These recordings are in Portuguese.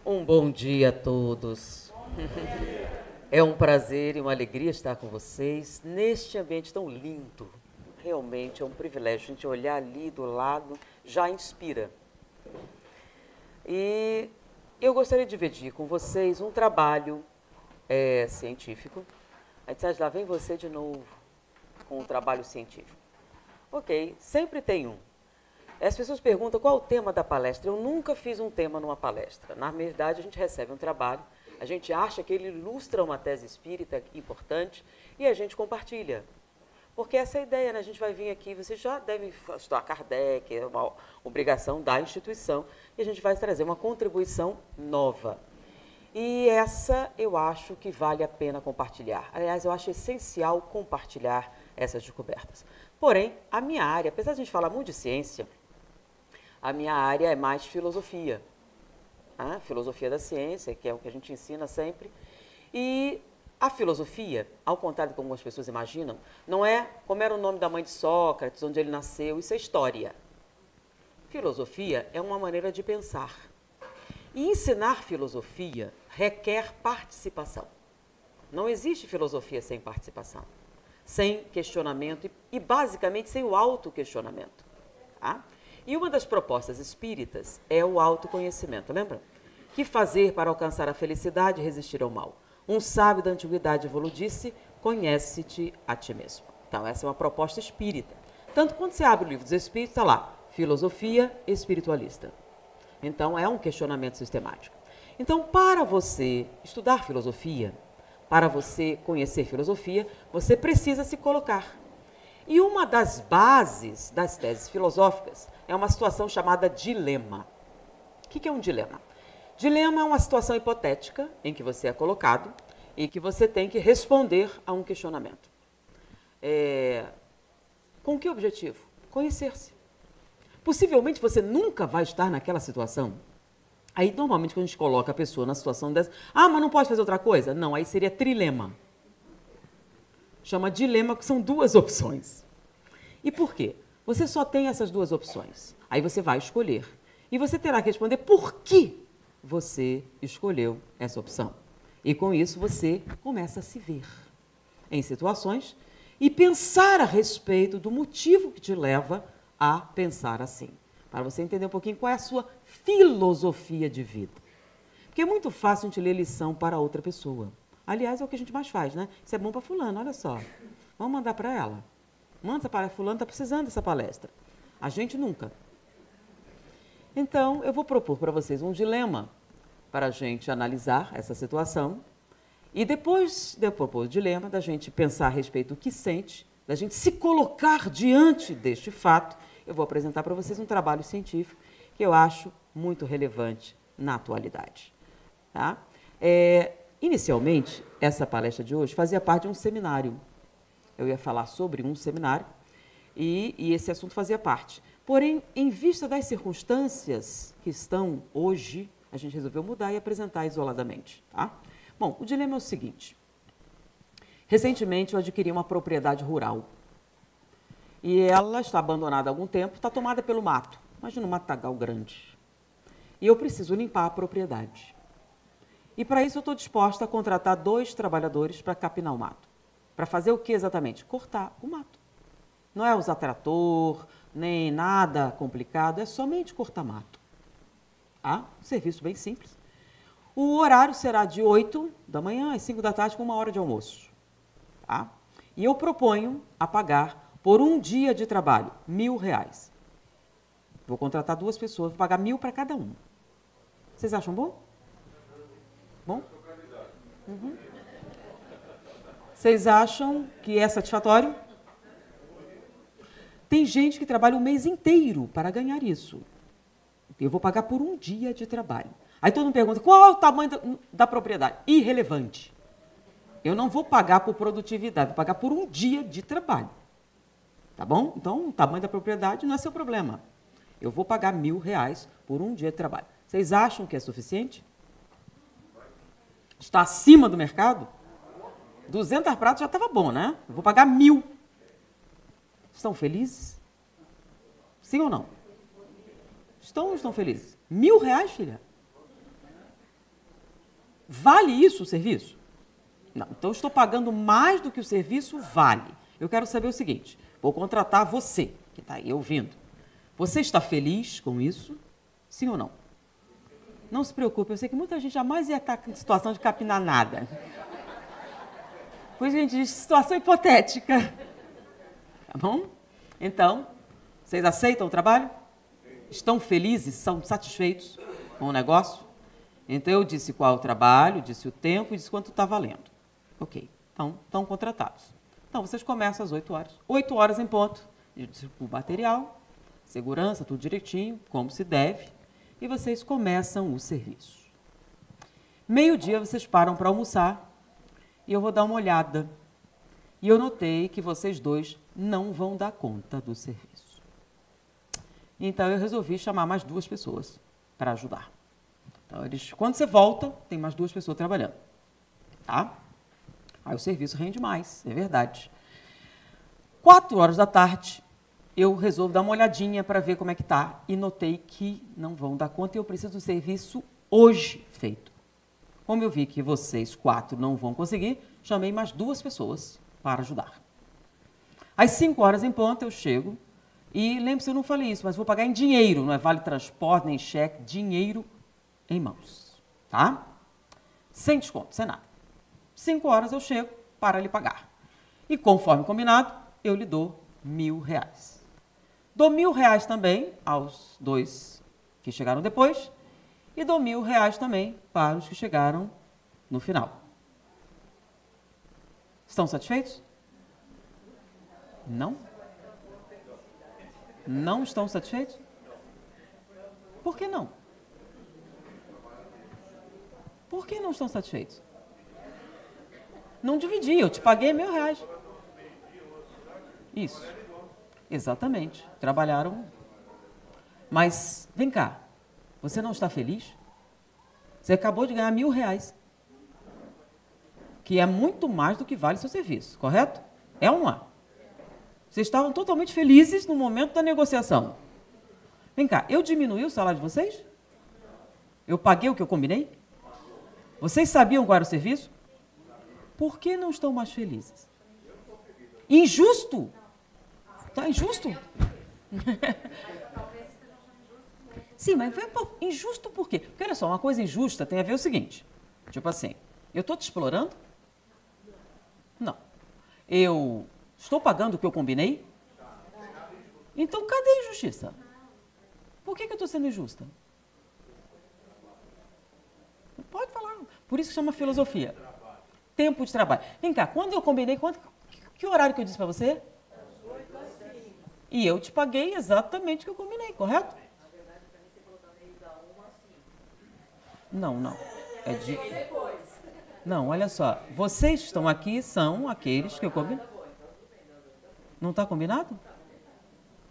Um bom dia a todos. É um prazer e uma alegria estar com vocês neste ambiente tão lindo. Realmente é um privilégio. A gente olhar ali do lado já inspira. E eu gostaria de dividir com vocês um trabalho científico. Aí disse, lá vem você de novo com um trabalho científico. Ok, sempre tem um. As pessoas perguntam qual é o tema da palestra. Eu nunca fiz um tema numa palestra. Na verdade, a gente recebe um trabalho, a gente acha que ele ilustra uma tese espírita importante e a gente compartilha. Porque essa é a ideia, né? A gente vai vir aqui, vocês já devem estudar Kardec, é uma obrigação da instituição, e a gente vai trazer uma contribuição nova. E essa eu acho que vale a pena compartilhar. Aliás, eu acho essencial compartilhar essas descobertas. Porém, a minha área, apesar de a gente falar muito de ciência, a minha área é mais filosofia. Filosofia da ciência, que é o que a gente ensina sempre. E a filosofia, ao contrário de como as pessoas imaginam, não é como era o nome da mãe de Sócrates, onde ele nasceu, isso é história. Filosofia é uma maneira de pensar. E ensinar filosofia requer participação. Não existe filosofia sem participação, sem questionamento e basicamente sem o autoquestionamento. Tá? E uma das propostas espíritas é o autoconhecimento, lembra? Que fazer para alcançar a felicidade e resistir ao mal? Um sábio da antiguidade evoluiu disse, conhece-te a ti mesmo. Então, essa é uma proposta espírita. Tanto quando você abre o livro dos Espíritos, está lá, filosofia espiritualista. Então, é um questionamento sistemático. Então, para você estudar filosofia, para você conhecer filosofia, você precisa se colocar. E uma das bases das teses filosóficas é uma situação chamada dilema. O que é um dilema? Dilema é uma situação hipotética em que você é colocado e que você tem que responder a um questionamento. Com que objetivo? Conhecer-se. Possivelmente você nunca vai estar naquela situação. Aí, normalmente, quando a gente coloca a pessoa na situação dessa, mas não pode fazer outra coisa? Não, aí seria trilema. Chama dilema, que são duas opções. E por quê? Você só tem essas duas opções. Aí você vai escolher. E você terá que responder por que você escolheu essa opção. E com isso você começa a se ver em situações e pensar a respeito do motivo que te leva a pensar assim. Para você entender um pouquinho qual é a sua filosofia de vida. Porque é muito fácil a gente ler lição para outra pessoa. Aliás, é o que a gente mais faz, né? Isso é bom para fulano, olha só. Vamos mandar para ela. Manda para fulano, está precisando dessa palestra. A gente nunca. Então, eu vou propor para vocês um dilema para a gente analisar essa situação. E depois de eu propor o dilema, da gente pensar a respeito do que sente, da gente se colocar diante deste fato, eu vou apresentar para vocês um trabalho científico que eu acho muito relevante na atualidade. Tá? Inicialmente, essa palestra de hoje fazia parte de um seminário. Eu ia falar sobre um seminário e esse assunto fazia parte. Porém, em vista das circunstâncias que estão hoje, a gente resolveu mudar e apresentar isoladamente. Tá? Bom, o dilema é o seguinte. Recentemente, eu adquiri uma propriedade rural. E ela está abandonada há algum tempo, está tomada pelo mato. Imagina um matagal grande. E eu preciso limpar a propriedade. E para isso eu estou disposta a contratar 2 trabalhadores para capinar o mato. Para fazer o que exatamente? Cortar o mato. Não é usar trator, nem nada complicado, é somente cortar mato. Um serviço bem simples. O horário será de 8 da manhã às 5 da tarde, com 1 hora de almoço. Tá? E eu proponho a pagar, por um dia de trabalho, R$1.000. Vou contratar 2 pessoas, vou pagar 1.000 para cada um. Vocês acham bom? Bom? Uhum. Vocês acham que é satisfatório? Tem gente que trabalha um mês inteiro para ganhar isso. Eu vou pagar por um dia de trabalho. Aí todo mundo pergunta, qual é o tamanho da propriedade? Irrelevante. Eu não vou pagar por produtividade, vou pagar por um dia de trabalho. Tá bom? Então, o tamanho da propriedade não é seu problema. Eu vou pagar R$1.000 por um dia de trabalho. Vocês acham que é suficiente? Está acima do mercado? 200 pratos já estava bom, né? Eu vou pagar 1.000. Estão felizes? Sim ou não? Estão ou não estão felizes? R$1.000, filha? Vale isso o serviço? Não. Então, eu estou pagando mais do que o serviço vale. Eu quero saber o seguinte, vou contratar você, que está aí ouvindo. Você está feliz com isso? Sim ou não? Não se preocupe, eu sei que muita gente jamais ia estar em situação de capinar nada. Pois, gente, situação hipotética. Tá bom? Então, vocês aceitam o trabalho? Estão felizes? São satisfeitos com o negócio? Então, eu disse qual é o trabalho, disse o tempo e disse quanto está valendo. Ok, então, estão contratados. Então, vocês começam às 8 horas. 8 horas em ponto. O material, segurança, tudo direitinho, como se deve. E vocês começam o serviço. Meio-dia, vocês param para almoçar e eu vou dar uma olhada. E eu notei que vocês dois não vão dar conta do serviço. Então, eu resolvi chamar mais 2 pessoas para ajudar. Então, quando você volta, tem mais 2 pessoas trabalhando. Tá? Aí o serviço rende mais, é verdade. 4 horas da tarde, eu resolvo dar uma olhadinha para ver como é que está. E notei que não vão dar conta e eu preciso do serviço hoje feito. Como eu vi que vocês 4 não vão conseguir, chamei mais 2 pessoas para ajudar. Às 5 horas em ponto eu chego e, lembre-se, eu não falei isso, mas vou pagar em dinheiro, não é vale transporte, nem cheque, dinheiro em mãos, tá? Sem desconto, sem nada. 5 horas eu chego para lhe pagar. E conforme combinado, eu lhe dou R$1.000. Dou R$1.000 também aos 2 que chegaram depois e dou R$1.000 também para os que chegaram no final. Estão satisfeitos? Não? Não estão satisfeitos? Por que não? Por que não estão satisfeitos? Não dividi, eu te paguei R$1.000. Isso. Exatamente. Trabalharam. Mas, vem cá. Você não está feliz? Você acabou de ganhar R$1.000. Que é muito mais do que vale seu serviço, correto? É ou não é? Vocês estavam totalmente felizes no momento da negociação. Vem cá, eu diminuí o salário de vocês? Eu paguei o que eu combinei? Vocês sabiam qual era o serviço? Por que não estão mais felizes? Injusto? Tá injusto? Sim, mas injusto por quê? Porque olha só, uma coisa injusta tem a ver o seguinte. Tipo assim, eu estou te explorando? Não. Eu estou pagando o que eu combinei? Então, cadê a injustiça? Por que eu estou sendo injusta? Pode falar. Por isso que chama filosofia. Tempo de trabalho. Vem cá, quando eu combinei, que horário que eu disse para você? E eu te paguei exatamente o que eu combinei, correto? Não, não. É de... Não, olha só. Vocês que estão aqui são aqueles que eu combinei. Não está combinado?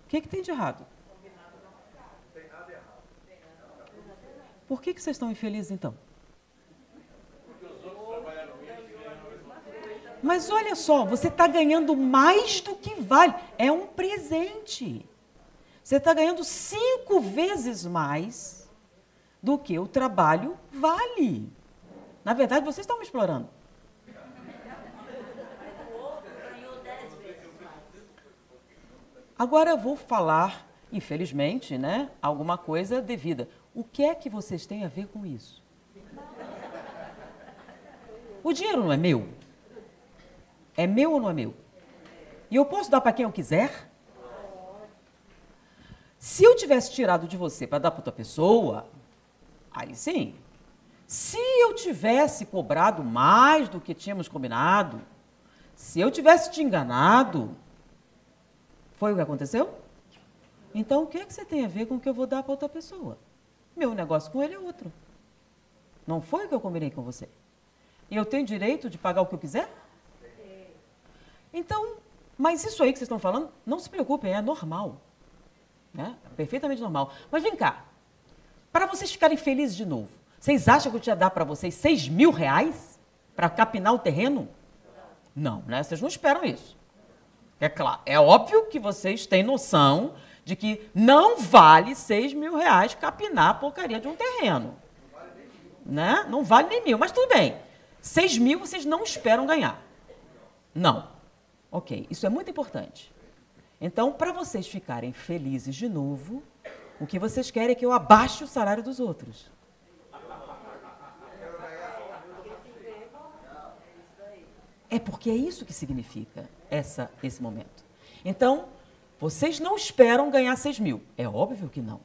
O que tem de errado? Por que vocês estão infelizes, então? Mas olha só, você está ganhando mais do que vale. É um presente. Você está ganhando 5 vezes mais do que o trabalho vale. Na verdade, vocês estão me explorando. Agora eu vou falar, infelizmente, né, alguma coisa devida. O que é que vocês têm a ver com isso? O dinheiro não é meu? É meu ou não é meu? E eu posso dar para quem eu quiser? Se eu tivesse tirado de você para dar para outra pessoa, aí sim. Se eu tivesse cobrado mais do que tínhamos combinado, se eu tivesse te enganado, foi o que aconteceu? Então, o que é que você tem a ver com o que eu vou dar para outra pessoa? Meu negócio com ele é outro. Não foi o que eu combinei com você. E eu tenho direito de pagar o que eu quiser? Então, mas isso aí que vocês estão falando, não se preocupem, é normal. Né? É perfeitamente normal. Mas vem cá, para vocês ficarem felizes de novo, vocês acham que eu tinha dar para vocês R$6.000 para capinar o terreno? Não, né? Vocês não esperam isso. É claro, é óbvio que vocês têm noção de que não vale R$6.000 capinar a porcaria de um terreno. né? Não vale nem 1.000, mas tudo bem. 6.000 vocês não esperam ganhar. Não. Ok, isso é muito importante. Então, para vocês ficarem felizes de novo, o que vocês querem é que eu abaixe o salário dos outros. É porque é isso que significa esse momento. Então, vocês não esperam ganhar 6.000. É óbvio que não.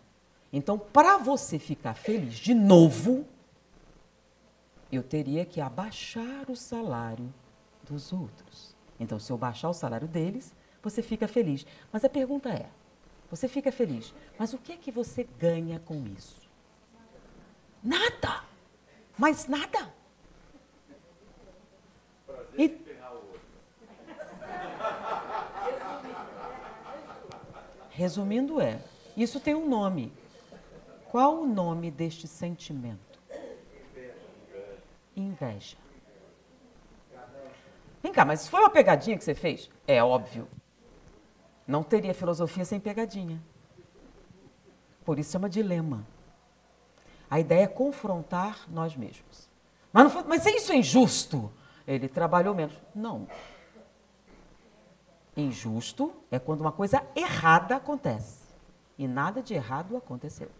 Então, para você ficar feliz de novo, eu teria que abaixar o salário dos outros. Então, se eu baixar o salário deles, você fica feliz. Mas a pergunta é, você fica feliz, mas o que é que você ganha com isso? Nada! Mas nada! E... Resumindo isso tem um nome. Qual o nome deste sentimento? Inveja. Vem cá, mas foi uma pegadinha que você fez? É óbvio. Não teria filosofia sem pegadinha. Por isso chama dilema. A ideia é confrontar nós mesmos. Mas isso é injusto. Ele trabalhou menos. Não. Injusto é quando uma coisa errada acontece. E nada de errado aconteceu.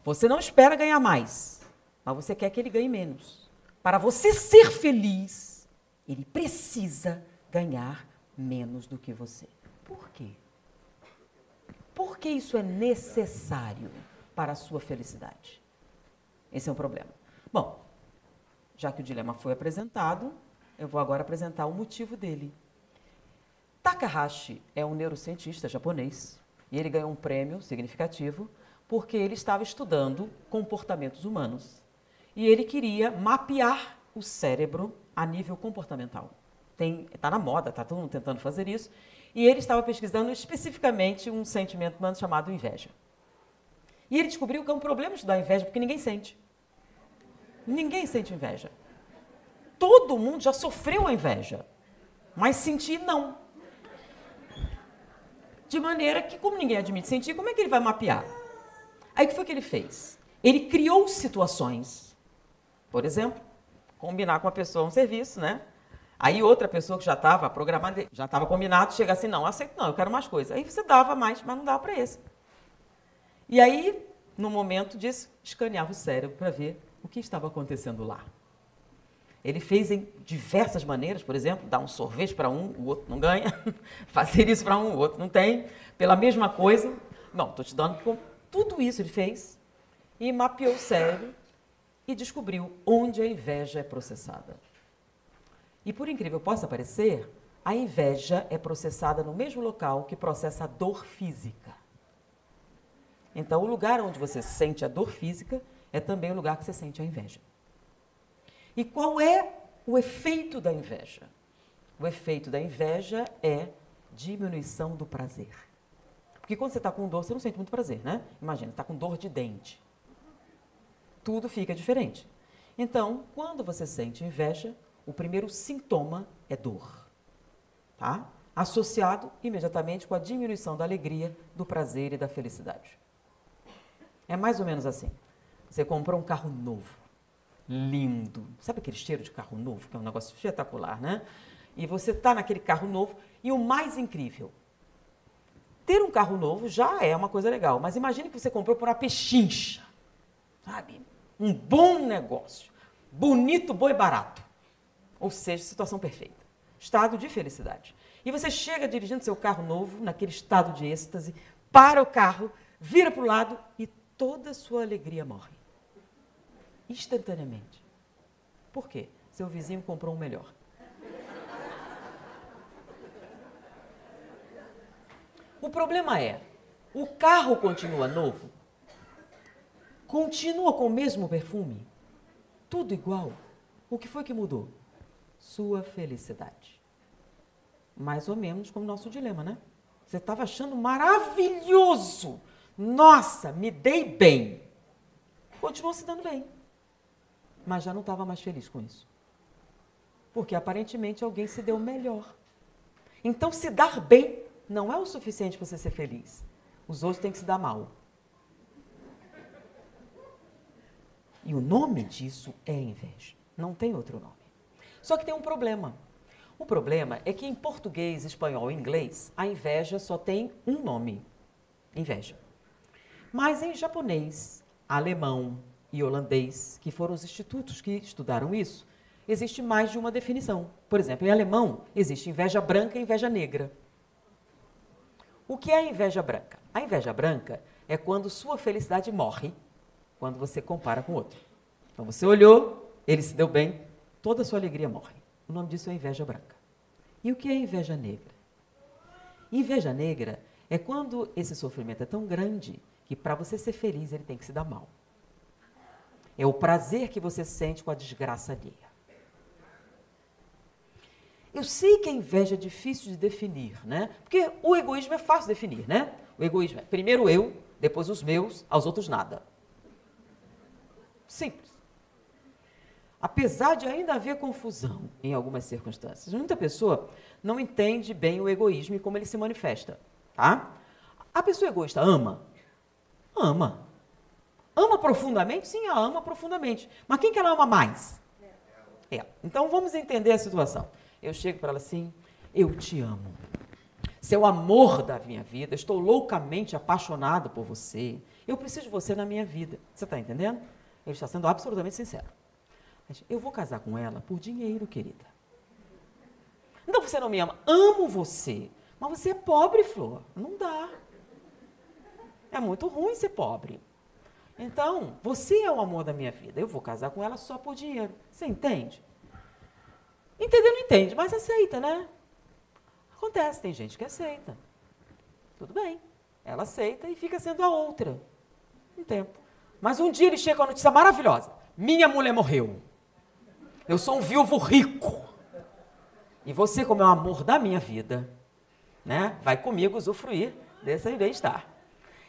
Você não espera ganhar mais, mas você quer que ele ganhe menos. Para você ser feliz, ele precisa ganhar menos do que você. Por quê? Por que isso é necessário para a sua felicidade? Esse é um problema. Bom, já que o dilema foi apresentado, eu vou agora apresentar o motivo dele. Takahashi é um neurocientista japonês e ele ganhou um prêmio significativo porque ele estava estudando comportamentos humanos e ele queria mapear o cérebro a nível comportamental. Está na moda, está todo mundo tentando fazer isso, e ele estava pesquisando especificamente um sentimento humano chamado inveja. E ele descobriu que é um problema estudar inveja porque ninguém sente. Ninguém sente inveja. Todo mundo já sofreu a inveja, mas sentir não. De maneira que, como ninguém admite sentir, como é que ele vai mapear? Aí o que foi que ele fez? Ele criou situações. Por exemplo, combinar com uma pessoa um serviço, né? Aí outra pessoa que já estava programada, já estava combinado, chega assim, não, aceito não, eu quero mais coisas. Aí você dava mais, mas não dava para esse. E aí, no momento disso, escaneava o cérebro para ver o que estava acontecendo lá. Ele fez em diversas maneiras, por exemplo, dar um sorvete para um, o outro não ganha, fazer isso para um, o outro não tem, pela mesma coisa. Não, estou te dando tudo isso ele fez e mapeou o cérebro e descobriu onde a inveja é processada. E por incrível que possa parecer, a inveja é processada no mesmo local que processa a dor física. Então, o lugar onde você sente a dor física é também o lugar que você sente a inveja. E qual é o efeito da inveja? O efeito da inveja é diminuição do prazer. Porque quando você está com dor, você não sente muito prazer, né? Imagina, está com dor de dente. Tudo fica diferente. Então, quando você sente inveja, o primeiro sintoma é dor, tá? Associado imediatamente com a diminuição da alegria, do prazer e da felicidade. É mais ou menos assim. Você comprou um carro novo, lindo. Sabe aquele cheiro de carro novo, que é um negócio espetacular, né? E você está naquele carro novo e o mais incrível, ter um carro novo já é uma coisa legal, mas imagine que você comprou por uma pechincha, sabe? Um bom negócio, bonito, bom e barato. Ou seja, situação perfeita, estado de felicidade. E você chega dirigindo seu carro novo, naquele estado de êxtase, para o carro, vira para o lado e toda a sua alegria morre. Instantaneamente. Por quê? Seu vizinho comprou um melhor. O problema é, o carro continua novo? Continua com o mesmo perfume? Tudo igual? O que foi que mudou? Sua felicidade. Mais ou menos como o nosso dilema, né? Você estava achando maravilhoso. Nossa, me dei bem. Continuou se dando bem. Mas já não estava mais feliz com isso. Porque aparentemente alguém se deu melhor. Então se dar bem não é o suficiente para você ser feliz. Os outros têm que se dar mal. E o nome disso é inveja. Não tem outro nome. Só que tem um problema. O problema é que em português, espanhol e inglês, a inveja só tem um nome. Inveja. Mas em japonês, alemão e holandês, que foram os institutos que estudaram isso, existe mais de uma definição. Por exemplo, em alemão, existe inveja branca e inveja negra. O que é a inveja branca? A inveja branca é quando sua felicidade morre, quando você compara com outro. Então você olhou, ele se deu bem, toda a sua alegria morre. O nome disso é inveja branca. E o que é inveja negra? Inveja negra é quando esse sofrimento é tão grande que para você ser feliz ele tem que se dar mal. É o prazer que você sente com a desgraça alheia. Eu sei que a inveja é difícil de definir, né? Porque o egoísmo é fácil de definir, né? O egoísmo é primeiro eu, depois os meus, aos outros nada. Simples. Apesar de ainda haver confusão em algumas circunstâncias, muita pessoa não entende bem o egoísmo e como ele se manifesta, tá? A pessoa egoísta ama? Ama. Ama profundamente? Sim, ela ama profundamente. Mas quem que ela ama mais? Ela. Então vamos entender a situação. Eu chego para ela assim, eu te amo. Você é o amor da minha vida, estou loucamente apaixonado por você. Eu preciso de você na minha vida. Você está entendendo? Ele está sendo absolutamente sincero. Eu vou casar com ela por dinheiro, querida. Então você não me ama. Amo você. Mas você é pobre, Flor. Não dá. É muito ruim ser pobre. Então, você é o amor da minha vida. Eu vou casar com ela só por dinheiro. Você entende? Entender não entende, mas aceita, né? Acontece, tem gente que aceita. Tudo bem. Ela aceita e fica sendo a outra. Um tempo. Mas um dia ele chega com a notícia maravilhosa. Minha mulher morreu. Eu sou um viúvo rico. E você, como é o amor da minha vida, né, vai comigo usufruir desse bem-estar.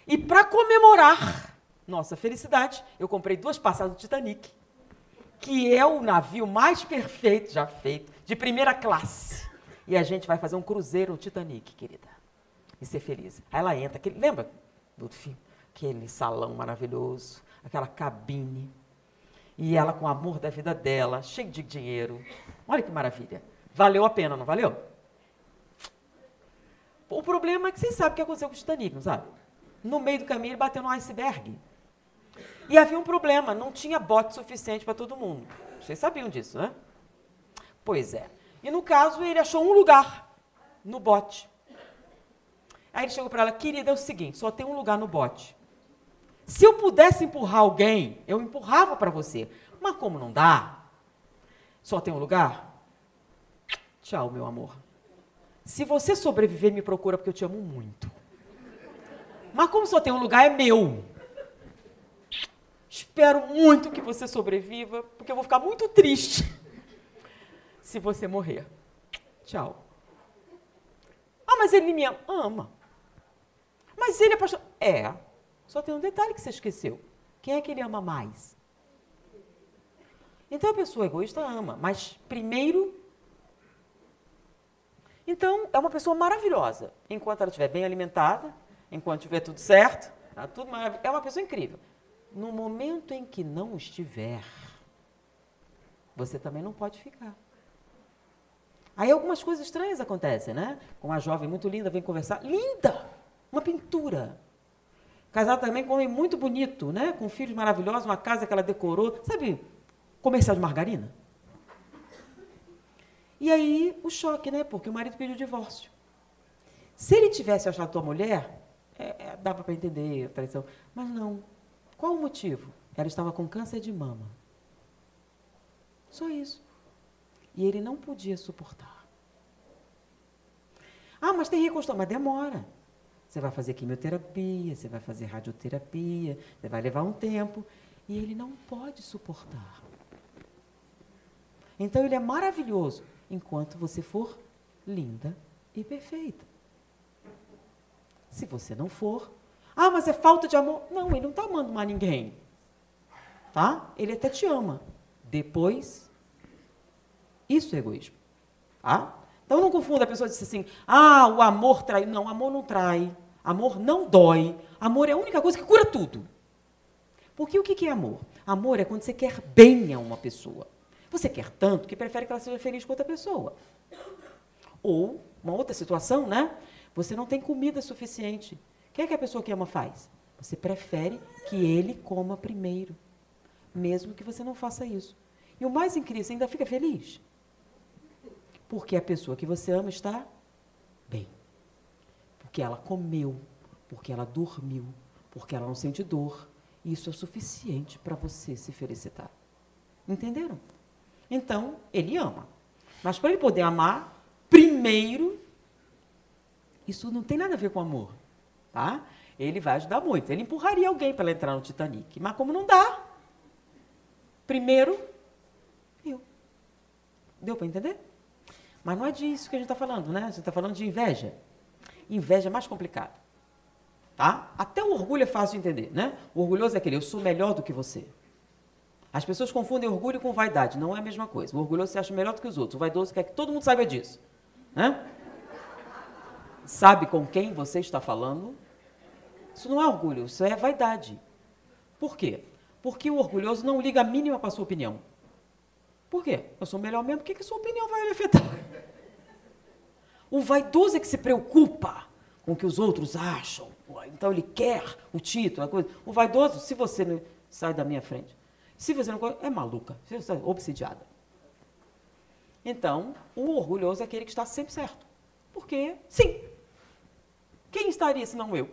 E para comemorar nossa felicidade, eu comprei 2 passagens do Titanic, que é o navio mais perfeito já feito, de primeira classe. E a gente vai fazer um cruzeiro no Titanic, querida. E ser feliz. Aí ela entra, lembra do filme? Aquele salão maravilhoso, aquela cabine. E ela com o amor da vida dela, cheio de dinheiro. Olha que maravilha. Valeu a pena, não valeu? O problema é que vocês sabem o que aconteceu com o Titanic, não sabe? No meio do caminho ele bateu no iceberg. E havia um problema, não tinha bote suficiente para todo mundo. Vocês sabiam disso, né? Pois é. E no caso ele achou um lugar no bote. Aí ele chegou para ela, querida, é o seguinte, só tem um lugar no bote. Se eu pudesse empurrar alguém, eu empurrava para você. Mas como não dá, só tem um lugar? Tchau, meu amor. Se você sobreviver, me procura, porque eu te amo muito. Mas como só tem um lugar, é meu. Espero muito que você sobreviva, porque eu vou ficar muito triste se você morrer. Tchau. Ah, mas ele me ama. Ama. Mas ele é apaixonado. É. Só tem um detalhe que você esqueceu. Quem é que ele ama mais? Então a pessoa egoísta ama, mas primeiro... Então é uma pessoa maravilhosa. Enquanto ela estiver bem alimentada, enquanto tiver tudo certo, tá tudo maravilhoso. É uma pessoa incrível. No momento em que não estiver, você também não pode ficar. Aí algumas coisas estranhas acontecem, né? Uma jovem muito linda vem conversar. Linda! Uma pintura. Casada também com um homem muito bonito, né? Com filhos maravilhosos, uma casa que ela decorou. Sabe, comercial de margarina? E aí, o choque, né? Porque o marido pediu divórcio. Se ele tivesse achado a tua mulher, dava para entender a traição. Mas não. Qual o motivo? Ela estava com câncer de mama. Só isso. E ele não podia suportar. Ah, mas tem reconstrução. Mas demora. Você vai fazer quimioterapia, você vai fazer radioterapia, você vai levar um tempo. E ele não pode suportar. Então, ele é maravilhoso enquanto você for linda e perfeita. Se você não for... Ah, mas é falta de amor. Não, ele não está amando mais ninguém. Tá? Ele até te ama. Depois, isso é egoísmo. Tá? Então, não confunda. A pessoa diz assim, ah, o amor trai. Não, amor não trai. Amor não dói. Amor é a única coisa que cura tudo. Porque o que é amor? Amor é quando você quer bem a uma pessoa. Você quer tanto que prefere que ela seja feliz com outra pessoa. Ou, uma outra situação, né? Você não tem comida suficiente. O que é que a pessoa que ama faz? Você prefere que ele coma primeiro, mesmo que você não faça isso. E o mais incrível, você ainda fica feliz. Porque a pessoa que você ama está bem. Porque ela comeu, porque ela dormiu, porque ela não sente dor. Isso é suficiente para você se felicitar. Entenderam? Então, ele ama. Mas para ele poder amar, primeiro, isso não tem nada a ver com amor, tá? Ele vai ajudar muito. Ele empurraria alguém para ela entrar no Titanic. Mas como não dá, primeiro, eu. Deu para entender? Mas não é disso que a gente está falando, né? A gente está falando de inveja. Inveja é mais complicado. Tá? Até o orgulho é fácil de entender, né? O orgulhoso é aquele, eu sou melhor do que você. As pessoas confundem orgulho com vaidade. Não é a mesma coisa. O orgulhoso se acha melhor do que os outros. O vaidoso quer que todo mundo saiba disso. Né? Sabe com quem você está falando? Isso não é orgulho, isso é vaidade. Por quê? Porque o orgulhoso não liga a mínima para a sua opinião. Por quê? Eu sou melhor mesmo, por que a sua opinião vai me afetar? O vaidoso é que se preocupa com o que os outros acham. Então ele quer o título, a coisa. O vaidoso, se você não sai da minha frente, se você não é maluca, você está obsidiada. Então, o orgulhoso é aquele que está sempre certo. Porque, sim, quem estaria se não eu?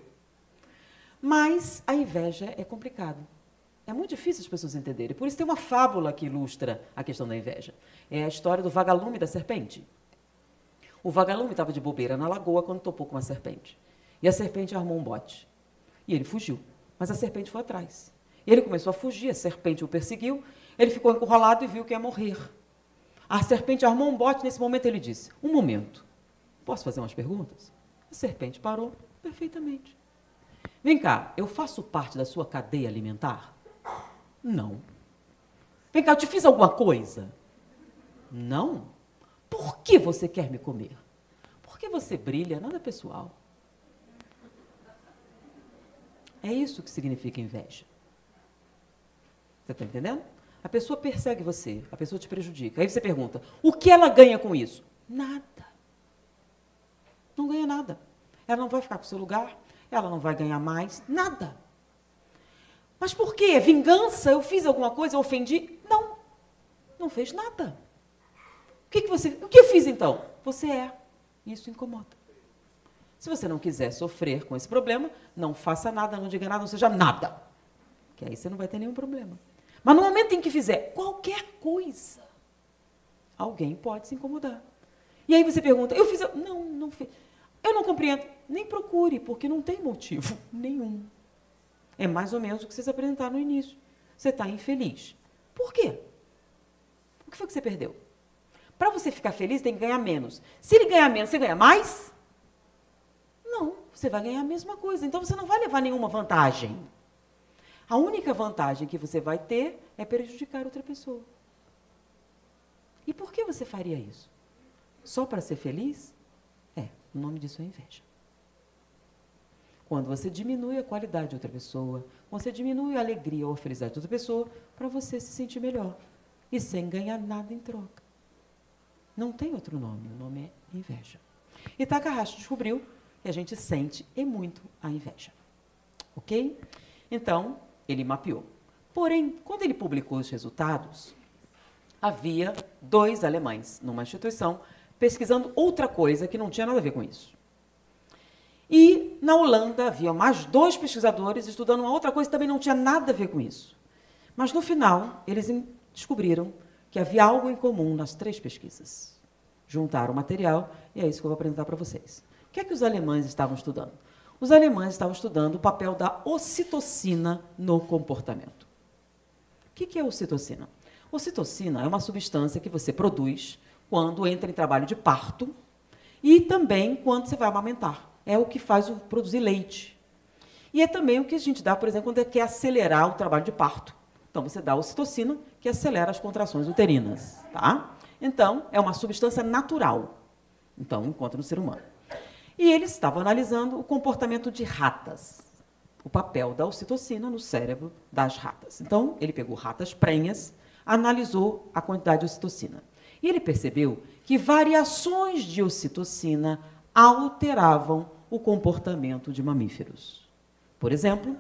Mas a inveja é complicado. É muito difícil as pessoas entenderem. Por isso tem uma fábula que ilustra a questão da inveja. É a história do vagalume e da serpente. O vagalume estava de bobeira na lagoa quando topou com uma serpente. E a serpente armou um bote. E ele fugiu. Mas a serpente foi atrás. Ele começou a fugir, a serpente o perseguiu. Ele ficou encurralado e viu que ia morrer. A serpente armou um bote. Nesse momento ele disse, um momento, posso fazer umas perguntas? A serpente parou perfeitamente. Vem cá, eu faço parte da sua cadeia alimentar? Não. Vem cá, eu te fiz alguma coisa? Não. Por que você quer me comer? Porque você brilha, nada pessoal. É isso que significa inveja. Você está entendendo? A pessoa persegue você, a pessoa te prejudica. Aí você pergunta, o que ela ganha com isso? Nada. Não ganha nada. Ela não vai ficar com o seu lugar, ela não vai ganhar mais, nada. Mas por quê? É vingança? Eu fiz alguma coisa, eu ofendi? Não. Não fez nada. O que eu fiz então? Você é. Isso incomoda. Se você não quiser sofrer com esse problema, não faça nada, não diga nada, não seja nada. Que aí você não vai ter nenhum problema. Mas no momento em que fizer qualquer coisa, alguém pode se incomodar. E aí você pergunta, eu fiz... Não, não fiz. Eu não compreendo. Nem procure, porque não tem motivo nenhum. É mais ou menos o que vocês apresentaram no início. Você está infeliz. Por quê? O que foi que você perdeu? Para você ficar feliz, tem que ganhar menos. Se ele ganhar menos, você ganha mais? Não, você vai ganhar a mesma coisa. Então, você não vai levar nenhuma vantagem. A única vantagem que você vai ter é prejudicar outra pessoa. E por que você faria isso? Só para ser feliz? O nome disso é inveja. Quando você diminui a qualidade de outra pessoa, quando você diminui a alegria ou a felicidade de outra pessoa, para você se sentir melhor. E sem ganhar nada em troca. Não tem outro nome, o nome é inveja. E Takahashi descobriu que a gente sente e muito a inveja. Ok? Então, ele mapeou. Porém, quando ele publicou os resultados, havia 2 alemães numa instituição pesquisando outra coisa que não tinha nada a ver com isso. E na Holanda havia mais 2 pesquisadores estudando uma outra coisa que também não tinha nada a ver com isso. Mas no final, eles descobriram que havia algo em comum nas 3 pesquisas. Juntaram o material e é isso que eu vou apresentar para vocês. O que é que os alemães estavam estudando? Os alemães estavam estudando o papel da ocitocina no comportamento. O que é ocitocina? Ocitocina é uma substância que você produz quando entra em trabalho de parto e também quando você vai amamentar. É o que faz produzir leite. E é também o que a gente dá, por exemplo, quando quer acelerar o trabalho de parto. Então, você dá a ocitocina, que acelera as contrações uterinas. Tá? Então, é uma substância natural. Então, encontra no ser humano. E eles estavam analisando o comportamento de ratas. o papel da ocitocina no cérebro das ratas. Então, ele pegou ratas prenhas, analisou a quantidade de ocitocina. E ele percebeu que variações de ocitocina alteravam o comportamento de mamíferos. Por exemplo,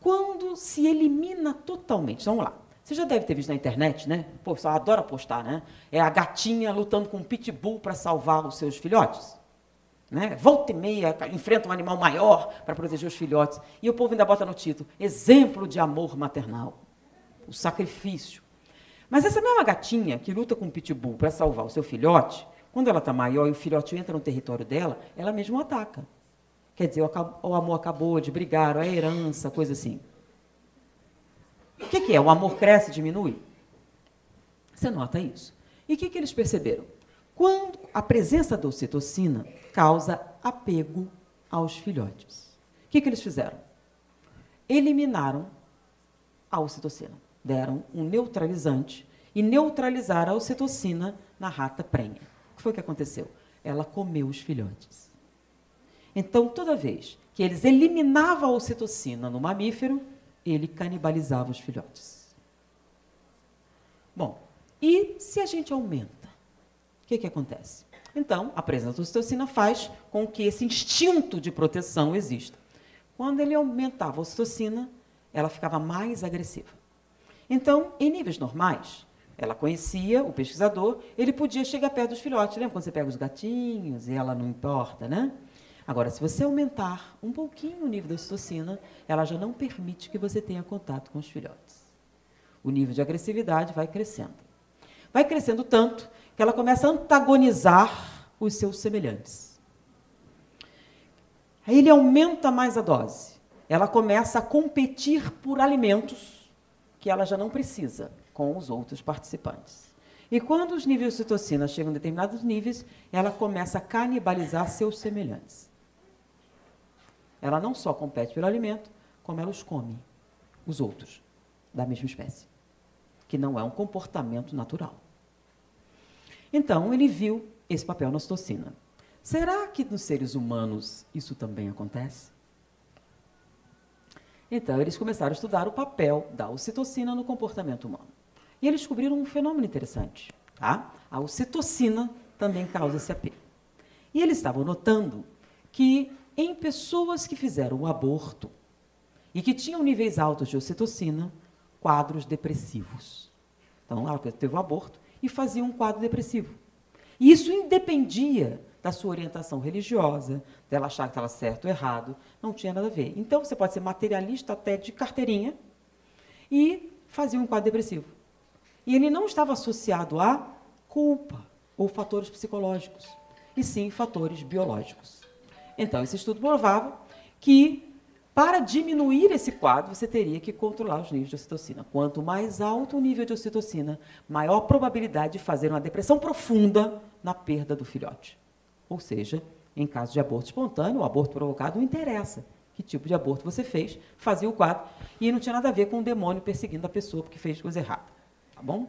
quando se elimina totalmente. Vamos lá. Você já deve ter visto na internet, né? Pô, o pessoal adora postar, né? É a gatinha lutando com um pitbull para salvar os seus filhotes. Né? Volta e meia, enfrenta um animal maior para proteger os filhotes. E o povo ainda bota no título, exemplo de amor maternal. O sacrifício. Mas essa mesma gatinha que luta com um pitbull para salvar o seu filhote, quando ela está maior e o filhote entra no território dela, ela mesma o ataca. Quer dizer, o amor acabou de brigar, a herança, coisa assim. O que é? O amor cresce, diminui? Você nota isso. E o que eles perceberam? Quando a presença da ocitocina causa apego aos filhotes. O que eles fizeram? Eliminaram a ocitocina. Deram um neutralizante e neutralizaram a ocitocina na rata prenha. O que foi que aconteceu? Ela comeu os filhotes. Então, toda vez que eles eliminavam a ocitocina no mamífero, ele canibalizava os filhotes. Bom, e se a gente aumenta? O que acontece? Então, a presença da ocitocina faz com que esse instinto de proteção exista. Quando ele aumentava a ocitocina, ela ficava mais agressiva. Então, em níveis normais, ela conhecia o pesquisador, ele podia chegar perto dos filhotes. Lembra quando você pega os gatinhos e ela não importa, né? Agora, se você aumentar um pouquinho o nível da ocitocina, ela já não permite que você tenha contato com os filhotes. O nível de agressividade vai crescendo. Vai crescendo tanto que ela começa a antagonizar os seus semelhantes. Aí ele aumenta mais a dose. Ela começa a competir por alimentos que ela já não precisa com os outros participantes. E quando os níveis de ocitocina chegam a determinados níveis, ela começa a canibalizar seus semelhantes. Ela não só compete pelo alimento, como ela os come, os outros, da mesma espécie, que não é um comportamento natural. Então, ele viu esse papel na ocitocina. Será que nos seres humanos isso também acontece? Então, eles começaram a estudar o papel da ocitocina no comportamento humano. E eles descobriram um fenômeno interessante. Tá? A ocitocina também causa esse apego. E eles estavam notando que em pessoas que fizeram o aborto e que tinham níveis altos de ocitocina, quadros depressivos. Então, ela teve um aborto e fazia um quadro depressivo. E isso independia da sua orientação religiosa, dela achar que estava certo ou errado, não tinha nada a ver. Então, você pode ser materialista até de carteirinha e fazer um quadro depressivo. E ele não estava associado a culpa ou fatores psicológicos, e sim fatores biológicos. Então, esse estudo provava que, para diminuir esse quadro, você teria que controlar os níveis de ocitocina. Quanto mais alto o nível de ocitocina, maior a probabilidade de fazer uma depressão profunda na perda do filhote. Ou seja, em caso de aborto espontâneo, o aborto provocado não interessa que tipo de aborto você fez, fazia o quadro, e não tinha nada a ver com o demônio perseguindo a pessoa porque fez coisa errada. Tá bom?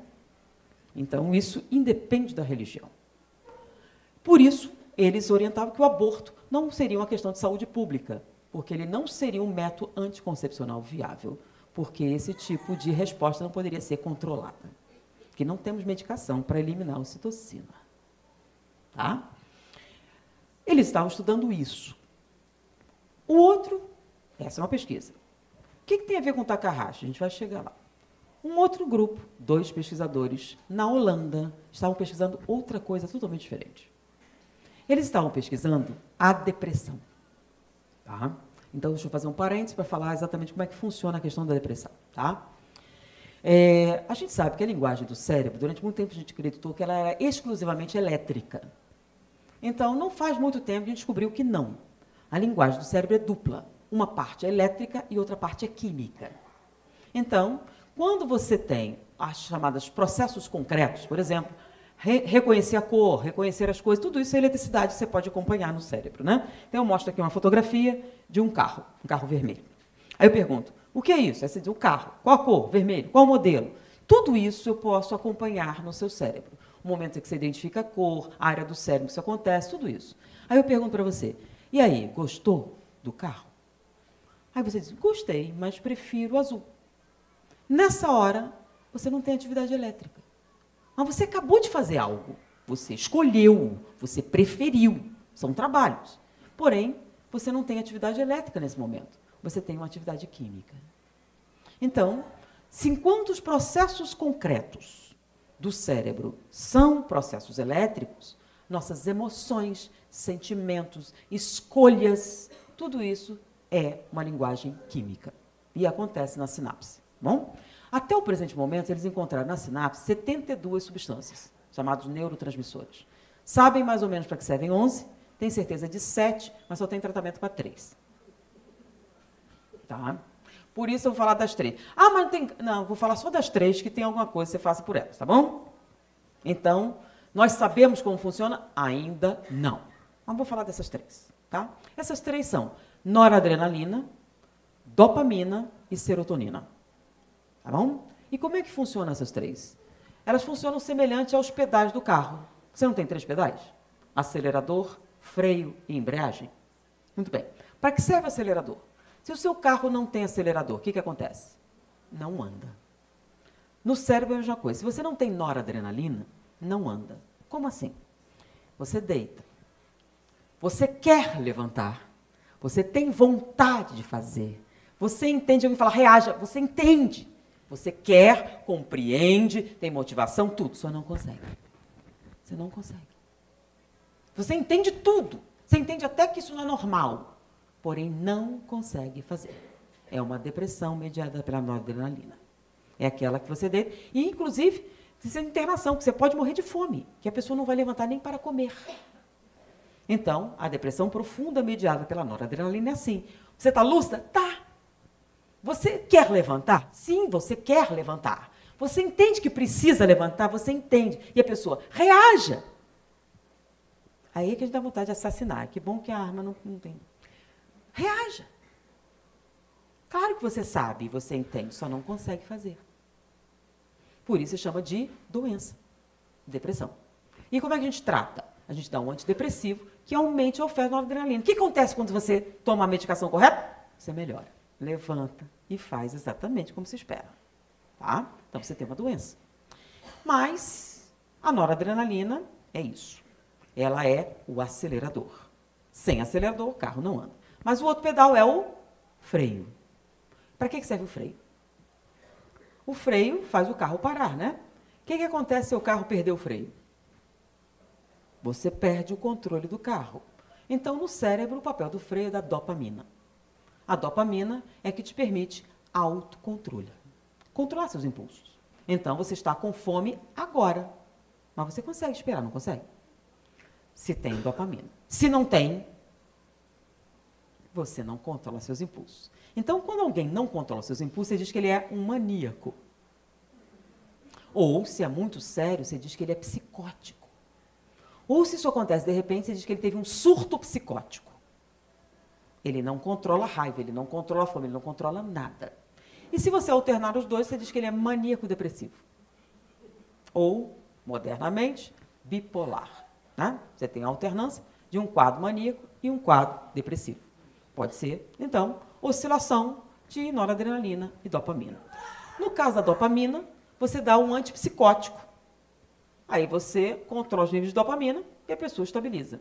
Então, isso independe da religião. Por isso, eles orientavam que o aborto não seria uma questão de saúde pública, porque ele não seria um método anticoncepcional viável, porque esse tipo de resposta não poderia ser controlada, porque não temos medicação para eliminar a ocitocina. Tá? Eles estavam estudando isso. O outro, essa é uma pesquisa. O que tem a ver com Takahashi? A gente vai chegar lá. Um outro grupo, 2 pesquisadores, na Holanda, estavam pesquisando outra coisa totalmente diferente. Eles estavam pesquisando a depressão. Tá? Então, deixa eu fazer um parênteses para falar exatamente como é que funciona a questão da depressão. Tá? A gente sabe que a linguagem do cérebro, durante muito tempo a gente acreditou que ela era exclusivamente elétrica. Então, não faz muito tempo que a gente descobriu que não. A linguagem do cérebro é dupla. Uma parte é elétrica e outra parte é química. Então, quando você tem as chamadas processos concretos, por exemplo, reconhecer a cor, reconhecer as coisas, tudo isso é eletricidade, você pode acompanhar no cérebro, né? Então, eu mostro aqui uma fotografia de um carro vermelho. Aí eu pergunto, o que é isso? Aí você diz, o carro. Qual a cor? Vermelho. Qual o modelo? Tudo isso eu posso acompanhar no seu cérebro. O momento em que você identifica a cor, a área do cérebro que isso acontece, tudo isso. Aí eu pergunto para você, e aí, gostou do carro? Aí você diz, gostei, mas prefiro o azul. Nessa hora, você não tem atividade elétrica. Mas você acabou de fazer algo. Você escolheu, você preferiu. São trabalhos. Porém, você não tem atividade elétrica nesse momento. Você tem uma atividade química. Então, se enquanto os processos concretos do cérebro são processos elétricos, nossas emoções, sentimentos, escolhas, tudo isso é uma linguagem química. E acontece na sinapse. Bom? Até o presente momento, eles encontraram na sinapse 72 substâncias, chamadas neurotransmissores. Sabem mais ou menos para que servem 11, tem certeza de 7, mas só tem tratamento para 3. Tá? Por isso eu vou falar das 3. Ah, mas tem... Não, vou falar só das 3, que tem alguma coisa que você faça por elas, tá bom? Então, nós sabemos como funciona? Ainda não. Mas vou falar dessas 3, tá? Essas 3 são noradrenalina, dopamina e serotonina. Tá bom? E como é que funcionam essas 3? Elas funcionam semelhante aos pedais do carro. Você não tem 3 pedais? Acelerador, freio e embreagem? Muito bem. Para que serve o acelerador? Se o seu carro não tem acelerador, o que acontece? Não anda. No cérebro é a mesma coisa. Se você não tem noradrenalina, não anda. Como assim? Você deita. Você quer levantar. Você tem vontade de fazer. Você entende, alguém fala, reaja. Você entende. Você quer, compreende, tem motivação, tudo. Só não consegue. Você não consegue. Você entende tudo. Você entende até que isso não é normal. Porém, não consegue fazer. É uma depressão mediada pela noradrenalina. É aquela que você deita. E, inclusive, precisa de internação, que você pode morrer de fome, que a pessoa não vai levantar nem para comer. Então, a depressão profunda mediada pela noradrenalina é assim. Você está lúcida? Tá. Você quer levantar? Sim, você quer levantar. Você entende que precisa levantar? Você entende. E a pessoa reaja. Aí é que a gente dá vontade de assassinar. Que bom que a arma não tem. Reaja. Claro que você sabe, você entende, só não consegue fazer. Por isso se chama de doença, depressão. E como é que a gente trata? A gente dá um antidepressivo que aumente a oferta de noradrenalina. O que acontece quando você toma a medicação correta? Você melhora, levanta e faz exatamente como se espera. Tá? Então você tem uma doença. Mas a noradrenalina é isso. Ela é o acelerador. Sem acelerador, o carro não anda. Mas o outro pedal é o freio. Para que serve o freio? O freio faz o carro parar, né? O que acontece se o carro perder o freio? Você perde o controle do carro. Então, no cérebro, o papel do freio é da dopamina. A dopamina é que te permite autocontrole. Controlar seus impulsos. Então, você está com fome agora. Mas você consegue esperar, não consegue? Se tem dopamina. Se não tem, você não controla seus impulsos. Então, quando alguém não controla seus impulsos, você diz que ele é um maníaco. Ou, se é muito sério, você diz que ele é psicótico. Ou, se isso acontece de repente, você diz que ele teve um surto psicótico. Ele não controla a raiva, ele não controla a fome, ele não controla nada. E se você alternar os dois, você diz que ele é maníaco depressivo. Ou, modernamente, bipolar. Né? Você tem a alternância de um quadro maníaco e um quadro depressivo. Pode ser, então, oscilação de noradrenalina e dopamina. No caso da dopamina, você dá um antipsicótico. Aí você controla os níveis de dopamina e a pessoa estabiliza.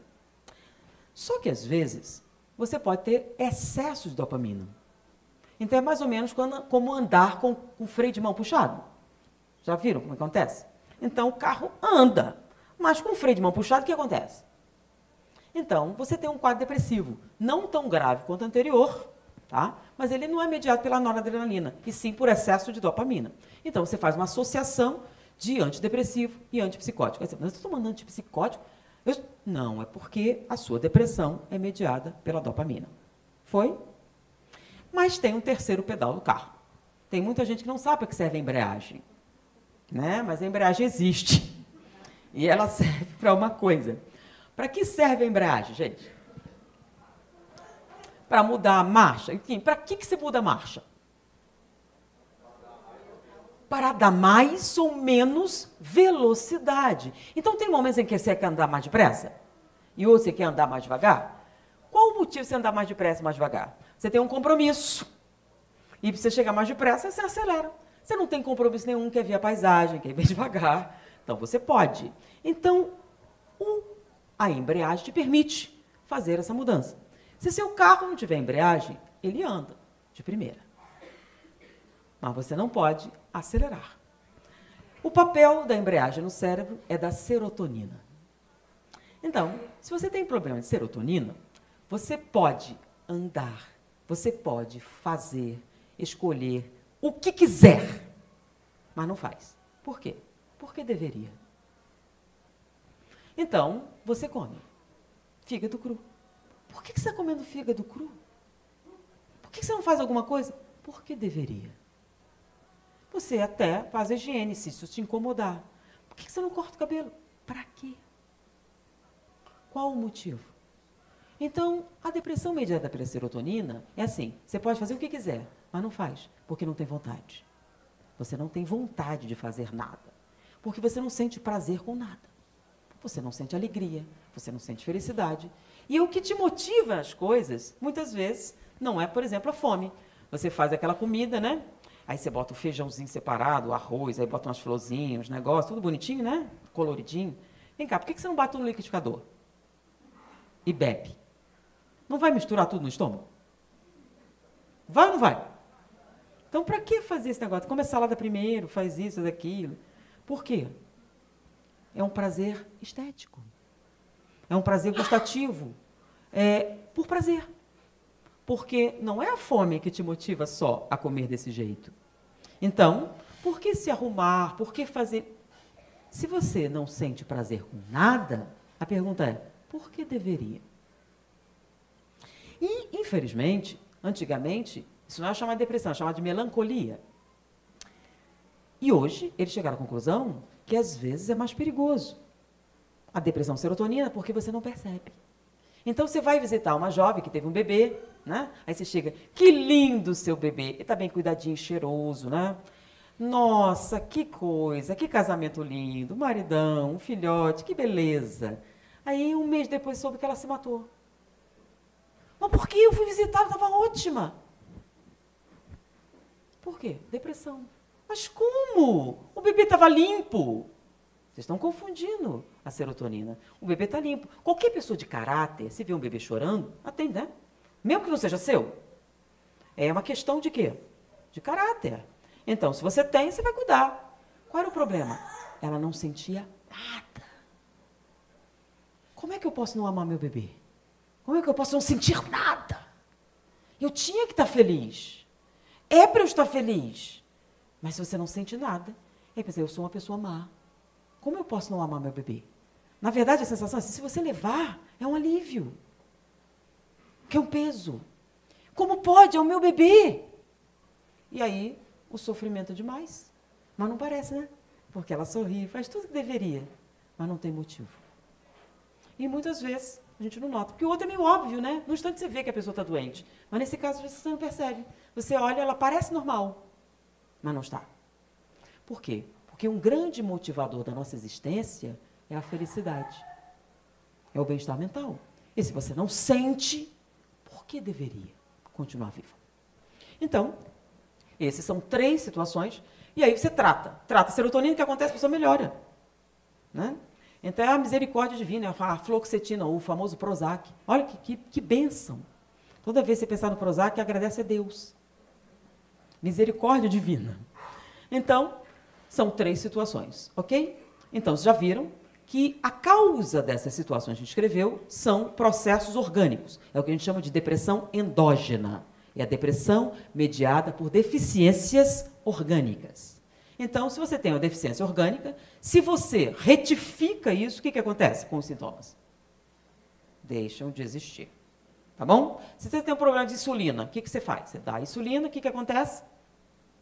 Só que, às vezes, você pode ter excesso de dopamina. Então, é mais ou menos como andar com o freio de mão puxado. Já viram como acontece? Então, o carro anda, mas com o freio de mão puxado, o que acontece? Então, você tem um quadro depressivo, não tão grave quanto o anterior, tá? Mas ele não é mediado pela noradrenalina, e sim por excesso de dopamina. Então, você faz uma associação de antidepressivo e antipsicótico. Mas você está tomando antipsicótico? Não, é porque a sua depressão é mediada pela dopamina. Foi? Mas tem um terceiro pedal do carro. Tem muita gente que não sabe para que serve a embreagem. Né? Mas a embreagem existe. E ela serve para uma coisa. Para que serve a embreagem, gente? Para mudar a marcha. Enfim, para que você muda a marcha? Para dar mais ou menos velocidade. Então, tem momentos em que você quer andar mais depressa? E outros você quer andar mais devagar? Qual o motivo de você andar mais depressa e mais devagar? Você tem um compromisso. E para você chegar mais depressa, você acelera. Você não tem compromisso nenhum, quer ver a paisagem, quer ver devagar. Então, você pode. Então, a embreagem te permite fazer essa mudança. Se seu carro não tiver embreagem, ele anda de primeira. Mas você não pode acelerar. O papel da embreagem no cérebro é da serotonina. Então, se você tem problema de serotonina, você pode andar, você pode fazer, escolher o que quiser, mas não faz. Por quê? Porque deveria. Então, você come fígado cru. Por que você está comendo fígado cru? Por que você não faz alguma coisa? Porque deveria. Você até faz higiene, se isso te incomodar. Por que você não corta o cabelo? Para quê? Qual o motivo? Então, a depressão mediada pela serotonina é assim, você pode fazer o que quiser, mas não faz, porque não tem vontade. Você não tem vontade de fazer nada, porque você não sente prazer com nada. Você não sente alegria, você não sente felicidade. E o que te motiva as coisas, muitas vezes, não é, por exemplo, a fome. Você faz aquela comida, né? Aí você bota o feijãozinho separado, o arroz, aí bota umas florzinhas, uns negócios, tudo bonitinho, né? Coloridinho. Vem cá, por que você não bate no liquidificador? E bebe. Não vai misturar tudo no estômago? Vai ou não vai? Então, para que fazer esse negócio? Come a salada primeiro, faz isso, daquilo. Por quê? É um prazer estético. É um prazer gustativo. É por prazer. Porque não é a fome que te motiva só a comer desse jeito. Então, por que se arrumar? Por que fazer? Se você não sente prazer com nada, a pergunta é, por que deveria? E, infelizmente, antigamente, isso não é chamado de depressão, é chamado de melancolia. E hoje, eles chegaram à conclusão que, às vezes, é mais perigoso. A depressão serotonina, porque você não percebe. Então, você vai visitar uma jovem que teve um bebê, né? Aí você chega, que lindo seu bebê, ele está bem cuidadinho, cheiroso, né? Nossa, que coisa, que casamento lindo, um maridão, um filhote, que beleza. Aí, um mês depois, soube que ela se matou. Mas por que eu fui visitar? Ela estava ótima. Por quê? Depressão. Mas como? O bebê estava limpo. Vocês estão confundindo a serotonina. O bebê está limpo. Qualquer pessoa de caráter, se vê um bebê chorando, atende, né? Mesmo que não seja seu. É uma questão de quê? De caráter. Então, se você tem, você vai cuidar. Qual era o problema? Ela não sentia nada. Como é que eu posso não amar meu bebê? Como é que eu posso não sentir nada? Eu tinha que estar feliz. É para eu estar feliz. Mas se você não sente nada, aí pensa, eu sou uma pessoa má. Como eu posso não amar meu bebê? Na verdade, a sensação é assim, se você levar, é um alívio. Que é um peso. Como pode? É o meu bebê. E aí, o sofrimento é demais. Mas não parece, né? Porque ela sorri, faz tudo que deveria, mas não tem motivo. E muitas vezes a gente não nota. Porque o outro é meio óbvio, né? No instante você vê que a pessoa está doente. Mas nesse caso você não percebe. Você olha, ela parece normal, mas não está. Por quê? Porque um grande motivador da nossa existência é a felicidade. É o bem-estar mental. E se você não sente, por que deveria continuar vivo? Então, essas são 3 situações. E aí você trata a serotonina, o que acontece, a pessoa melhora. Né? Então é a misericórdia divina, a fluoxetina, o famoso Prozac. Olha que bênção. Toda vez que você pensar no Prozac, agradece a Deus. Misericórdia divina. Então, são 3 situações, ok? Então, vocês já viram que a causa dessas situações que a gente escreveu são processos orgânicos. É o que a gente chama de depressão endógena. É a depressão mediada por deficiências orgânicas. Então, se você tem uma deficiência orgânica, se você retifica isso, o que acontece com os sintomas? Deixam de existir. Tá bom? Se você tem um problema de insulina, o que você faz? Você dá a insulina, o que acontece?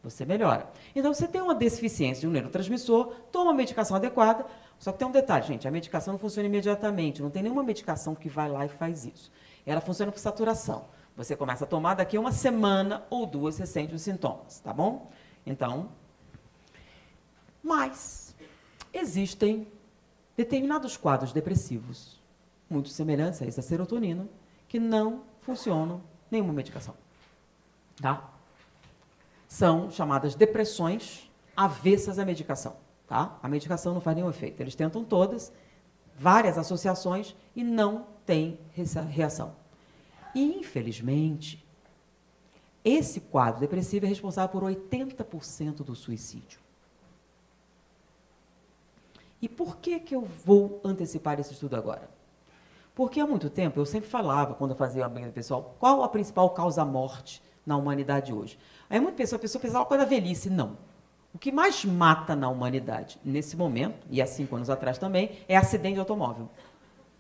Você melhora. Então, você tem uma deficiência de um neurotransmissor, toma a medicação adequada, só que tem um detalhe, gente, a medicação não funciona imediatamente, não tem nenhuma medicação que vai lá e faz isso. Ela funciona por saturação. Você começa a tomar, daqui a 1 semana ou 2 você sente os sintomas, tá bom? Então, mas existem determinados quadros depressivos, muito semelhantes a essa serotonina, que não funcionam nenhuma medicação. tá? São chamadas depressões avessas à medicação, tá? A medicação não faz nenhum efeito. Eles tentam todas, várias associações, e não tem reação. E, infelizmente, esse quadro depressivo é responsável por 80% do suicídio. E por que eu vou antecipar esse estudo agora? Porque há muito tempo, eu sempre falava, quando eu fazia a briga pessoal, qual a principal causa-morte na humanidade hoje? Aí a pessoa pensava coisa da velhice. Não. O que mais mata na humanidade, nesse momento, e há 5 anos atrás também, é acidente de automóvel.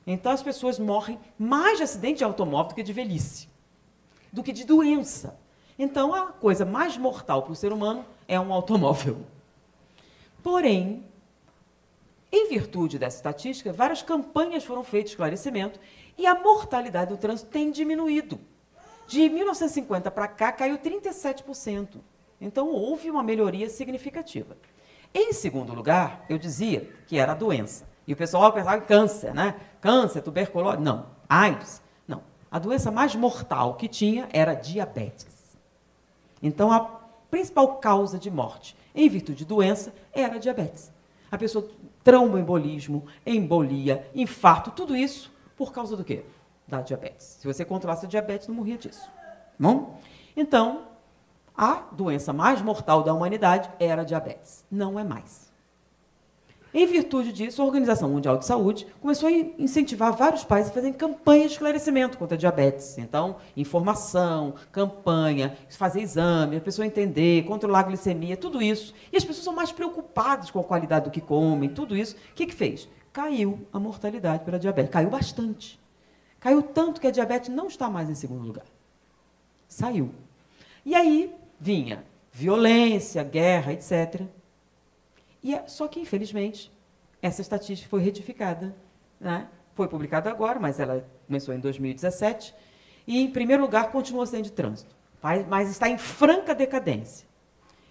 Então, as pessoas morrem mais de acidente de automóvel do que de velhice, do que de doença. Então, a coisa mais mortal para o ser humano é um automóvel. Porém, em virtude dessa estatística, várias campanhas foram feitas de esclarecimento e a mortalidade do trânsito tem diminuído. De 1950 para cá, caiu 37%. Então, houve uma melhoria significativa. Em segundo lugar, eu dizia que era a doença. E o pessoal pensava em câncer, né? Câncer, tuberculose. Não. AIDS. Não. A doença mais mortal que tinha era diabetes. Então, a principal causa de morte em virtude de doença era a diabetes. A pessoa tromboembolismo, embolia, infarto, tudo isso por causa do quê? Da diabetes. Se você controlasse a diabetes, não morria disso. Bom? Então, a doença mais mortal da humanidade era a diabetes. Não é mais. Em virtude disso, a Organização Mundial de Saúde começou a incentivar vários países a fazerem campanhas de esclarecimento contra a diabetes. Então, informação, campanha, fazer exame, a pessoa entender, controlar a glicemia, tudo isso. E as pessoas são mais preocupadas com a qualidade do que comem, tudo isso. O que fez? Caiu a mortalidade pela diabetes. Caiu bastante. Caiu tanto que a diabetes não está mais em segundo lugar. Saiu. E aí vinha violência, guerra, etc. Só que, infelizmente, essa estatística foi retificada, né? Foi publicada agora, mas ela começou em 2017, e, em primeiro lugar, continua sendo de trânsito, mas está em franca decadência.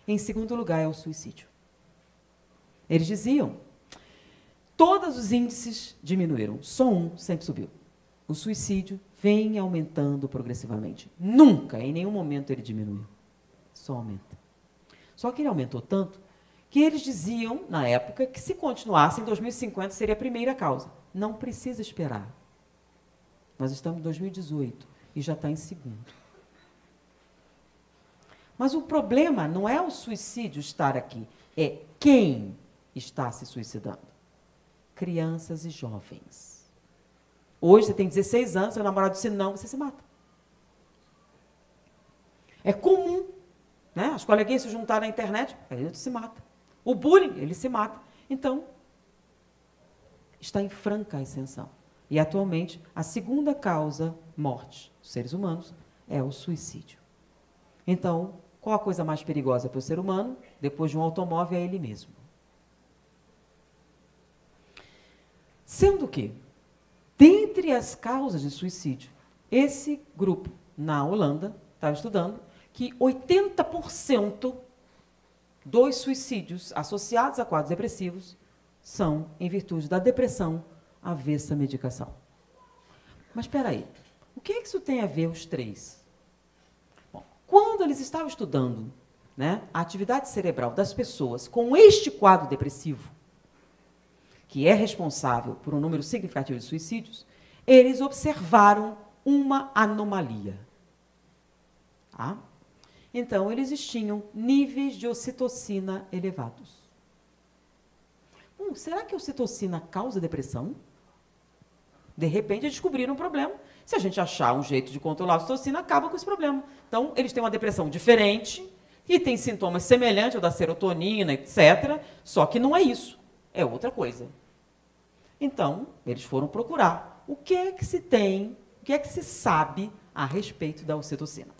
Em segundo lugar, é o suicídio. Eles diziam, todos os índices diminuíram, só um sempre subiu. O suicídio vem aumentando progressivamente. Nunca, em nenhum momento, ele diminuiu. Só aumenta. Só que ele aumentou tanto que eles diziam, na época, que se continuasse, em 2050 seria a primeira causa. Não precisa esperar. Nós estamos em 2018 e já está em segundo. Mas o problema não é o suicídio estar aqui, é quem está se suicidando. Crianças e jovens. Hoje você tem 16 anos, seu namorado disse não, você se mata. É comum, né? As coleguinhas se juntaram na internet, a gente se mata. O bullying, ele se mata. Então, está em franca ascensão. E, atualmente, a segunda causa morte dos seres humanos é o suicídio. Então, qual a coisa mais perigosa para o ser humano? Depois de um automóvel, é ele mesmo. Sendo que, dentre as causas de suicídio, esse grupo, na Holanda, estava estudando que 80% dos suicídios associados a quadros depressivos são em virtude da depressão avessa à medicação. Mas espera aí, o que é que isso tem a ver os três? Bom, quando eles estavam estudando, né, a atividade cerebral das pessoas com este quadro depressivo, que é responsável por um número significativo de suicídios, eles observaram uma anomalia. Tá? Então, eles tinham níveis de ocitocina elevados. Será que a ocitocina causa depressão? De repente, eles descobriram um problema. Se a gente achar um jeito de controlar a ocitocina, acaba com esse problema. Então, eles têm uma depressão diferente e têm sintomas semelhantes ao da serotonina, etc. Só que não é isso, é outra coisa. Então, eles foram procurar o que é que se tem, o que é que se sabe a respeito da ocitocina.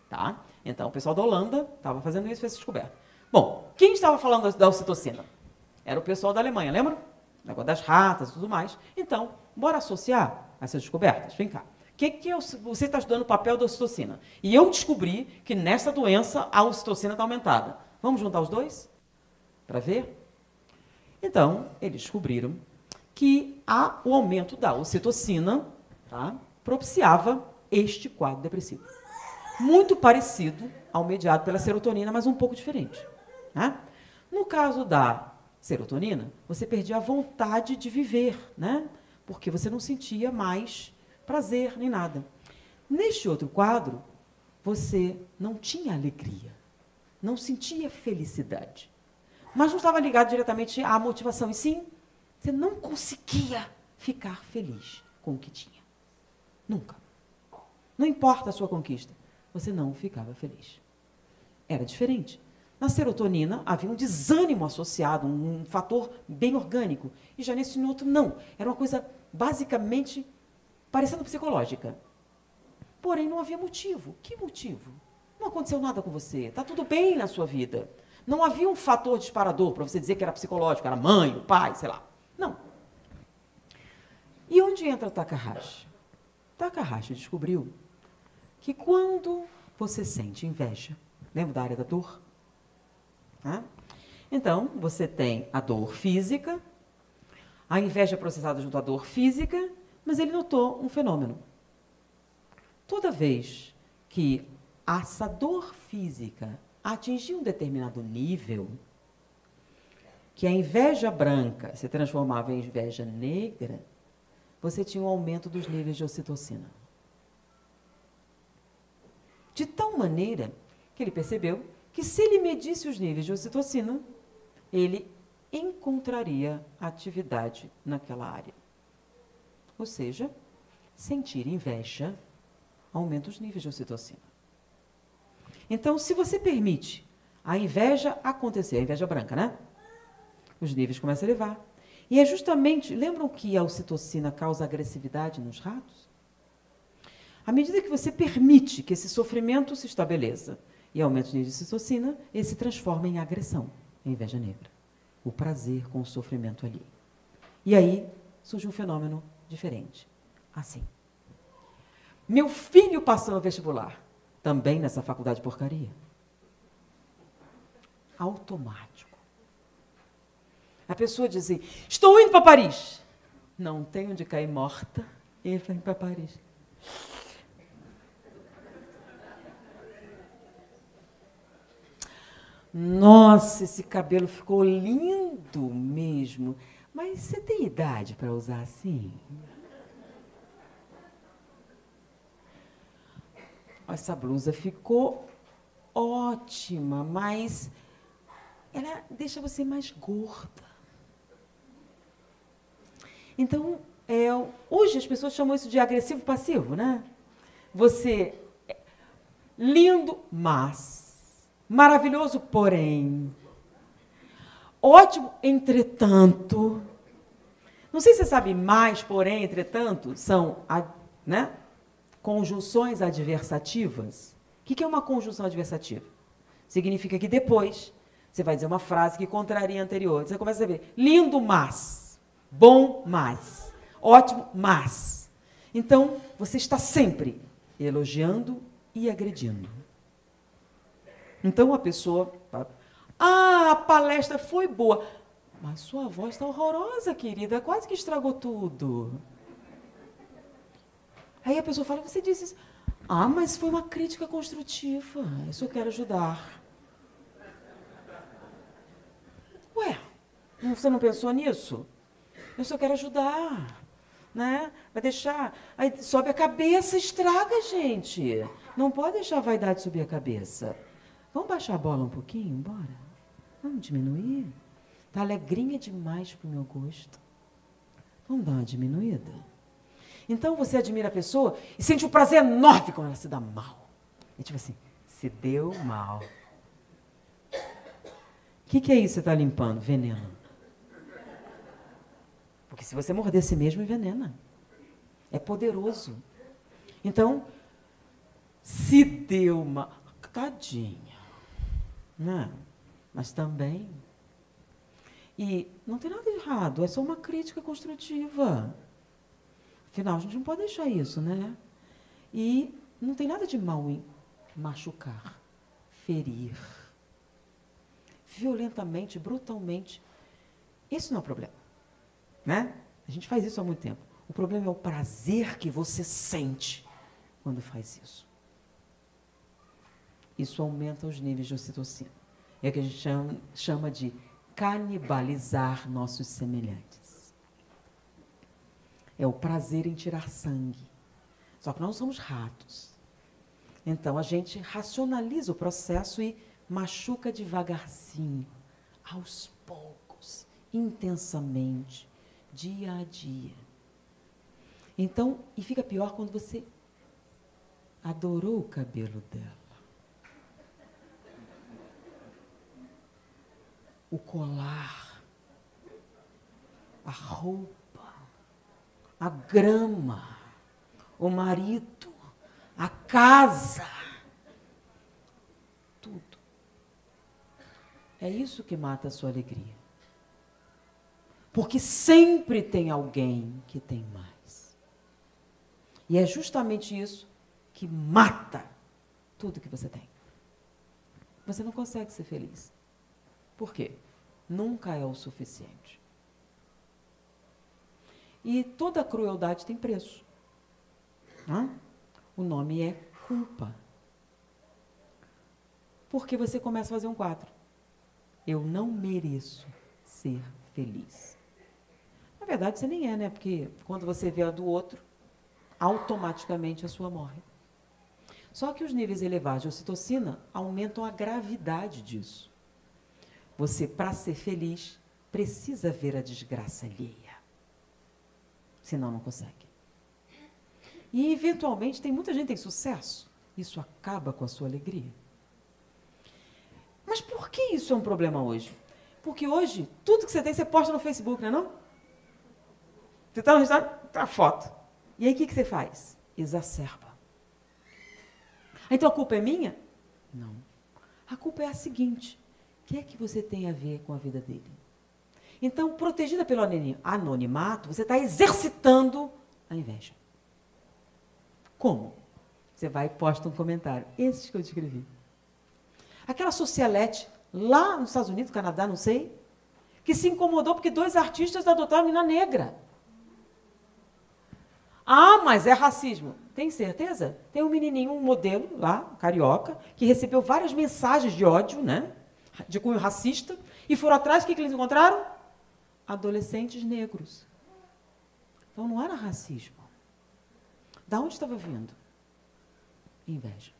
Tá? Então, o pessoal da Holanda estava fazendo isso e fez essa descoberta. Bom, quem estava falando da ocitocina? Era o pessoal da Alemanha, lembra? O negócio das ratas e tudo mais. Então, bora associar essas descobertas? Vem cá. Você está estudando o papel da ocitocina. E eu descobri que nessa doença a ocitocina está aumentada. Vamos juntar os dois? Para ver? Então, eles descobriram que o aumento da ocitocina, tá, propiciava este quadro depressivo. muito parecido ao mediado pela serotonina, mas um pouco diferente. Né? No caso da serotonina, você perdia a vontade de viver, né? Porque você não sentia mais prazer nem nada. Neste outro quadro, você não tinha alegria, não sentia felicidade, mas não estava ligado diretamente à motivação, e sim, você não conseguia ficar feliz com o que tinha. Nunca. Não importa a sua conquista, você não ficava feliz. Era diferente. Na serotonina havia um desânimo associado, um fator bem orgânico. E já nesse outro, não. Era uma coisa basicamente parecendo psicológica. Porém, não havia motivo. Que motivo? Não aconteceu nada com você. Está tudo bem na sua vida. Não havia um fator disparador para você dizer que era psicológico, era mãe, o pai, sei lá. Não. E onde entra Takahashi? Takahashi descobriu que quando você sente inveja, lembra da área da dor? Então, você tem a dor física, a inveja processada junto à dor física, mas ele notou um fenômeno. Toda vez que essa dor física atingia um determinado nível, que a inveja branca se transformava em inveja negra, você tinha um aumento dos níveis de ocitocina. De tal maneira que ele percebeu que se ele medisse os níveis de ocitocina, ele encontraria atividade naquela área. Ou seja, sentir inveja aumenta os níveis de ocitocina. Então, se você permite a inveja acontecer, a inveja branca, né? Os níveis começam a elevar. E é justamente, lembram que a ocitocina causa agressividade nos ratos? À medida que você permite que esse sofrimento se estabeleça e aumente os níveis de ocitocina, ele se transforma em agressão, em inveja negra. O prazer com o sofrimento ali. E aí surge um fenômeno diferente. Assim. Meu filho passou no vestibular. Também nessa faculdade porcaria. Automático. A pessoa diz assim, estou indo para Paris. Não tenho onde cair morta. E vai para Paris. Nossa, esse cabelo ficou lindo mesmo. Mas você tem idade para usar assim? Essa blusa ficou ótima, mas ela deixa você mais gorda. Então, hoje as pessoas chamam isso de agressivo passivo, né? Você, lindo, mas, maravilhoso, porém, ótimo, entretanto. Não sei se você sabe, mais, porém, entretanto, são, né? Conjunções adversativas. O que é uma conjunção adversativa? Significa que depois você vai dizer uma frase que contraria a anterior. Você começa a ver, lindo, mas, bom, mas, ótimo, mas. Então, você está sempre elogiando e agredindo. Então, a pessoa fala, a palestra foi boa, mas sua voz está horrorosa, querida, quase que estragou tudo. Aí a pessoa fala, você disse isso. Mas foi uma crítica construtiva. Isso eu quero ajudar. Ué, você não pensou nisso? Eu só quero ajudar. Né? Vai deixar... Aí sobe a cabeça, estraga, gente. Não pode deixar a vaidade subir a cabeça. Vamos baixar a bola um pouquinho, bora? Vamos diminuir? Tá alegrinha demais pro meu gosto. Vamos dar uma diminuída? Então, você admira a pessoa e sente um prazer enorme quando ela se dá mal. E tipo assim, se deu mal. O que é isso que você está limpando? Veneno. Porque se você morder si mesmo, envenena. É poderoso. Então, se deu mal. Tadinha. Não, mas também. E não tem nada de errado, é só uma crítica construtiva. Afinal, a gente não pode deixar isso, né? E não tem nada de mal em machucar, ferir, violentamente, brutalmente. Isso não é o problema, né? A gente faz isso há muito tempo. O problema é o prazer que você sente quando faz isso. isso aumenta os níveis de ocitocina. É o que a gente chama de canibalizar nossos semelhantes. É o prazer em tirar sangue. Só que nós não somos ratos. Então, a gente racionaliza o processo e machuca devagarzinho, aos poucos, intensamente, dia a dia. Então, e fica pior quando você adorou o cabelo dela. O colar, a roupa, a grama, o marido, a casa, tudo. É isso que mata a sua alegria. Porque sempre tem alguém que tem mais. E é justamente isso que mata tudo que você tem. Você não consegue ser feliz. Por quê? Nunca é o suficiente. E toda crueldade tem preço. O nome é culpa. Porque você começa a fazer um quadro. Eu não mereço ser feliz. Na verdade, você nem é, né? Porque quando você vê a do outro, automaticamente a sua morre. Só que os níveis elevados de ocitocina aumentam a gravidade disso. Você, para ser feliz, precisa ver a desgraça alheia. Senão não consegue. E, eventualmente, tem muita gente que tem sucesso. Isso acaba com a sua alegria. Mas por que isso é um problema hoje? Porque hoje, tudo que você tem, você posta no Facebook, não é não? Você está no restaurante, tá a foto. E aí, o que você faz? Exacerba. Então, a culpa é minha? Não. A culpa é a seguinte. O que é que você tem a ver com a vida dele? Então, protegida pelo anonimato, você está exercitando a inveja. Como? Você vai e posta um comentário. Esses que eu descrevi. Aquela socialete lá nos Estados Unidos, Canadá, não sei, que se incomodou porque 2 artistas adotaram uma menina negra. Ah, mas é racismo. Tem certeza? Tem um menininho, um modelo lá, carioca, que recebeu várias mensagens de ódio, né? De cunho racista, e foram atrás, o que eles encontraram? Adolescentes negros. Então não era racismo. Da onde estava vindo? Inveja.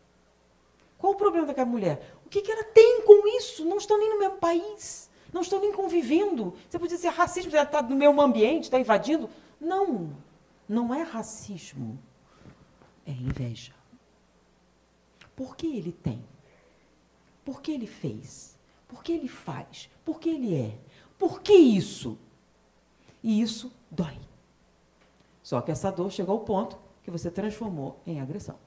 Qual o problema daquela mulher? O que ela tem com isso? Não estão nem no mesmo país, não estão nem convivendo. Você pode dizer racismo, ela está no mesmo ambiente, está invadindo. Não, não é racismo, é inveja. Por que ele tem? Por que ele fez? Por que ele faz? Por que ele é? Por que isso? E isso dói. Só que essa dor chegou ao ponto que você transformou em agressão.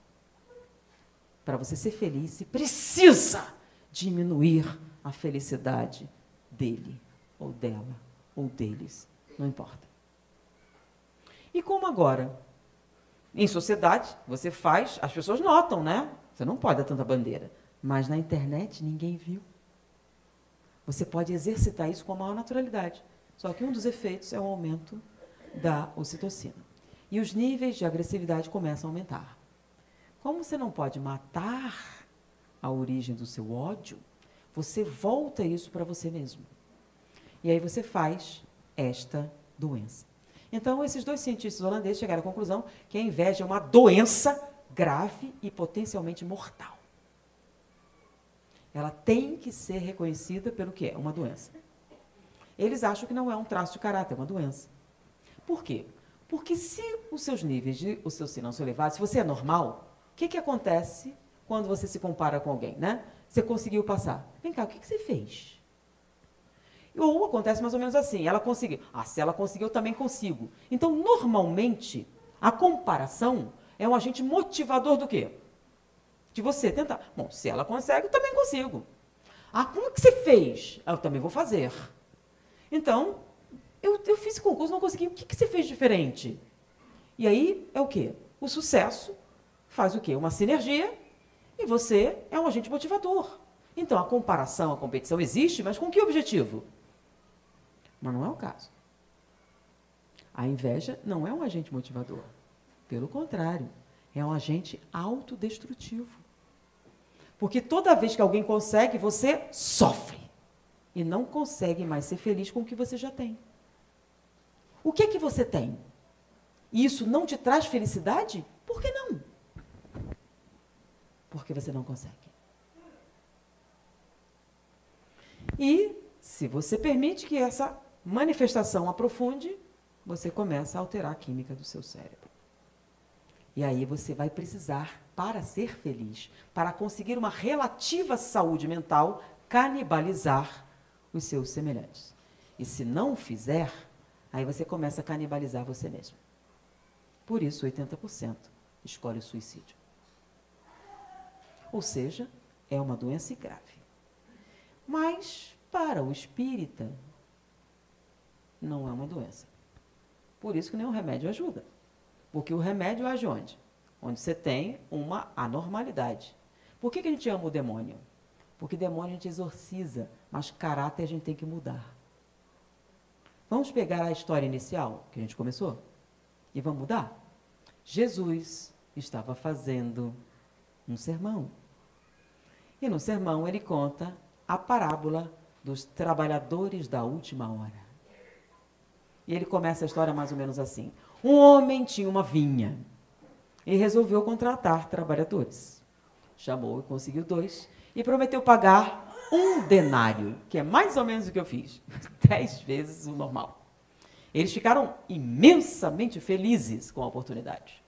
Para você ser feliz, você precisa diminuir a felicidade dele, ou dela, ou deles. Não importa. E como agora? Em sociedade, você faz, as pessoas notam, né? Você não pode dar tanta bandeira. Mas na internet, ninguém viu. Você pode exercitar isso com a maior naturalidade. Só que um dos efeitos é o aumento da ocitocina. E os níveis de agressividade começam a aumentar. Como você não pode matar a origem do seu ódio, você volta isso para você mesmo. E aí você faz esta doença. Então, esses 2 cientistas holandeses chegaram à conclusão que a inveja é uma doença grave e potencialmente mortal. Ela tem que ser reconhecida pelo que é uma doença. Eles acham que não é um traço de caráter, é uma doença. Por quê? Porque se os seus níveis de ocitocina não são elevados, se você é normal, o que acontece quando você se compara com alguém, né? Você conseguiu passar. Vem cá, o que você fez? Ou acontece mais ou menos assim, ela conseguiu. Ah, se ela conseguiu, eu também consigo. Então, normalmente, a comparação é um agente motivador do quê? De você tentar. Bom, se ela consegue, eu também consigo. Ah, como que você fez? Eu também vou fazer. Então, eu fiz esse concurso, não consegui. O que você fez diferente? E aí, é o quê? O sucesso faz o quê? Uma sinergia e você é um agente motivador. Então, a comparação, a competição existe, mas com que objetivo? Mas não é o caso. A inveja não é um agente motivador. Pelo contrário, é um agente autodestrutivo. Porque toda vez que alguém consegue, você sofre. E não consegue mais ser feliz com o que você já tem. O que é que você tem? E isso não te traz felicidade? Por que não? Porque você não consegue. E, se você permite que essa manifestação aprofunde, você começa a alterar a química do seu cérebro. E aí você vai precisar, para ser feliz, para conseguir uma relativa saúde mental, canibalizar os seus semelhantes. E se não o fizer, aí você começa a canibalizar você mesmo. Por isso, 80% escolhe o suicídio. Ou seja, é uma doença grave. Mas, para o espírita, não é uma doença. Por isso que nenhum remédio ajuda. Porque o remédio age onde? Onde você tem uma anormalidade. Por que a gente ama o demônio? Porque demônio a gente exorciza, mas caráter a gente tem que mudar. Vamos pegar a história inicial que a gente começou e vamos mudar? Jesus estava fazendo um sermão. E no sermão ele conta a parábola dos trabalhadores da última hora. E ele começa a história mais ou menos assim. Um homem tinha uma vinha e resolveu contratar trabalhadores. Chamou e conseguiu 2 e prometeu pagar 1 denário, que é mais ou menos o que eu fiz, 10 vezes o normal. Eles ficaram imensamente felizes com a oportunidade.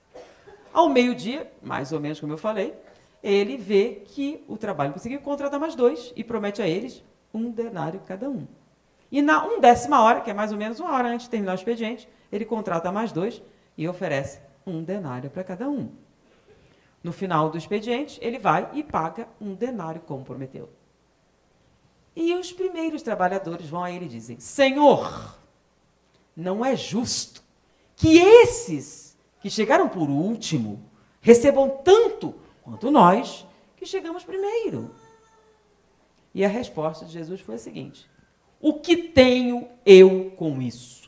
Ao meio-dia, mais ou menos como eu falei, ele vê que o trabalho conseguiu contratar mais 2 e promete a eles 1 denário cada um. E na 1ª hora, que é mais ou menos 1 hora antes de terminar o expediente, ele contrata mais 2 e oferece 1 denário para cada um. No final do expediente, ele vai e paga 1 denário como prometeu. E os primeiros trabalhadores vão a ele e dizem: Senhor, não é justo que esses que chegaram por último recebam tanto quanto nós que chegamos primeiro. E a resposta de Jesus foi a seguinte: o que tenho eu com isso?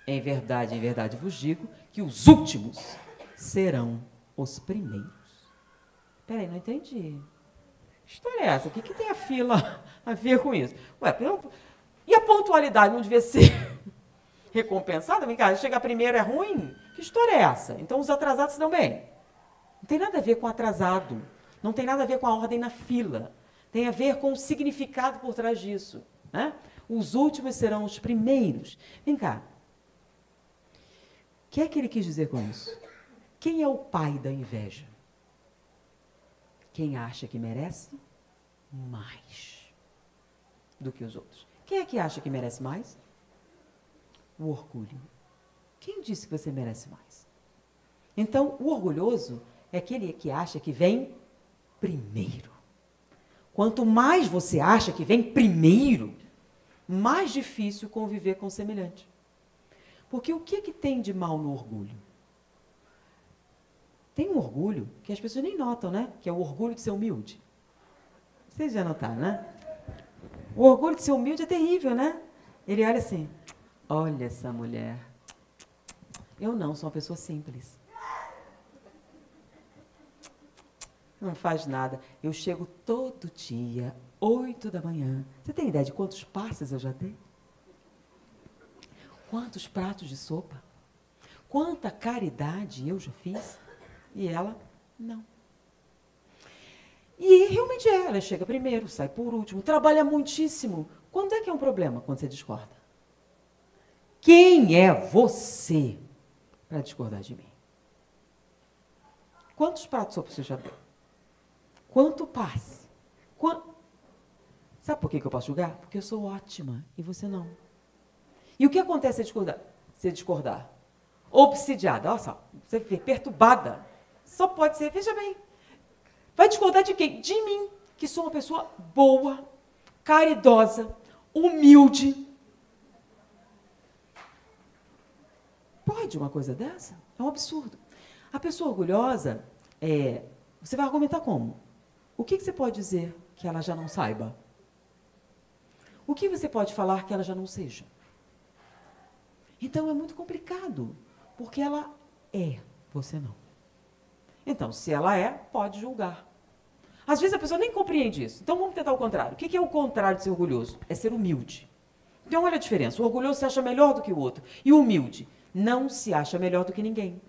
Em verdade vos digo que os últimos serão os primeiros. Espera aí, não entendi. Que história é essa? O que tem a fila a ver com isso? Ué, e a pontualidade não devia ser recompensada? Vem cá, chegar primeiro é ruim? Que história é essa? Então os atrasados se dão bem. Não tem nada a ver com atrasado. Não tem nada a ver com a ordem na fila. Tem a ver com o significado por trás disso. Né? Os últimos serão os primeiros. Vem cá. O que é que ele quis dizer com isso? Quem é o pai da inveja? Quem acha que merece mais do que os outros. Quem é que acha que merece mais? O orgulho. Quem disse que você merece mais? Então, o orgulhoso é aquele que acha que vem primeiro. Quanto mais você acha que vem primeiro, mais difícil conviver com o semelhante. Porque o que tem de mal no orgulho? Tem um orgulho que as pessoas nem notam, né? Que é o orgulho de ser humilde. Vocês já notaram, né? O orgulho de ser humilde é terrível, né? Ele olha assim: olha essa mulher. Eu não, sou uma pessoa simples. Não faz nada. Eu chego todo dia, 8 da manhã. Você tem ideia de quantos passes eu já dei? Quantos pratos de sopa? Quanta caridade eu já fiz? E ela, não. E realmente ela chega primeiro, sai por último, trabalha muitíssimo. Quando é que é um problema? Quando você discorda. Quem é você para discordar de mim? Quantos pratos de sopa você já deu? Quanto passe? Sabe por que eu posso julgar? Porque eu sou ótima e você não. E o que acontece se discordar? Obsidiada, olha só, você vê, perturbada. Só pode ser, veja bem, vai discordar de quem? De mim, que sou uma pessoa boa, caridosa, humilde. Pode uma coisa dessa? É um absurdo. A pessoa orgulhosa, você vai argumentar como? O que você pode dizer que ela já não saiba? O que você pode falar que ela já não seja? Então é muito complicado, porque ela é, você não. Então, se ela é, pode julgar. Às vezes a pessoa nem compreende isso. Então vamos tentar o contrário. O que é o contrário de ser orgulhoso? É ser humilde. Então olha a diferença. O orgulhoso se acha melhor do que o outro. E o humilde não se acha melhor do que ninguém.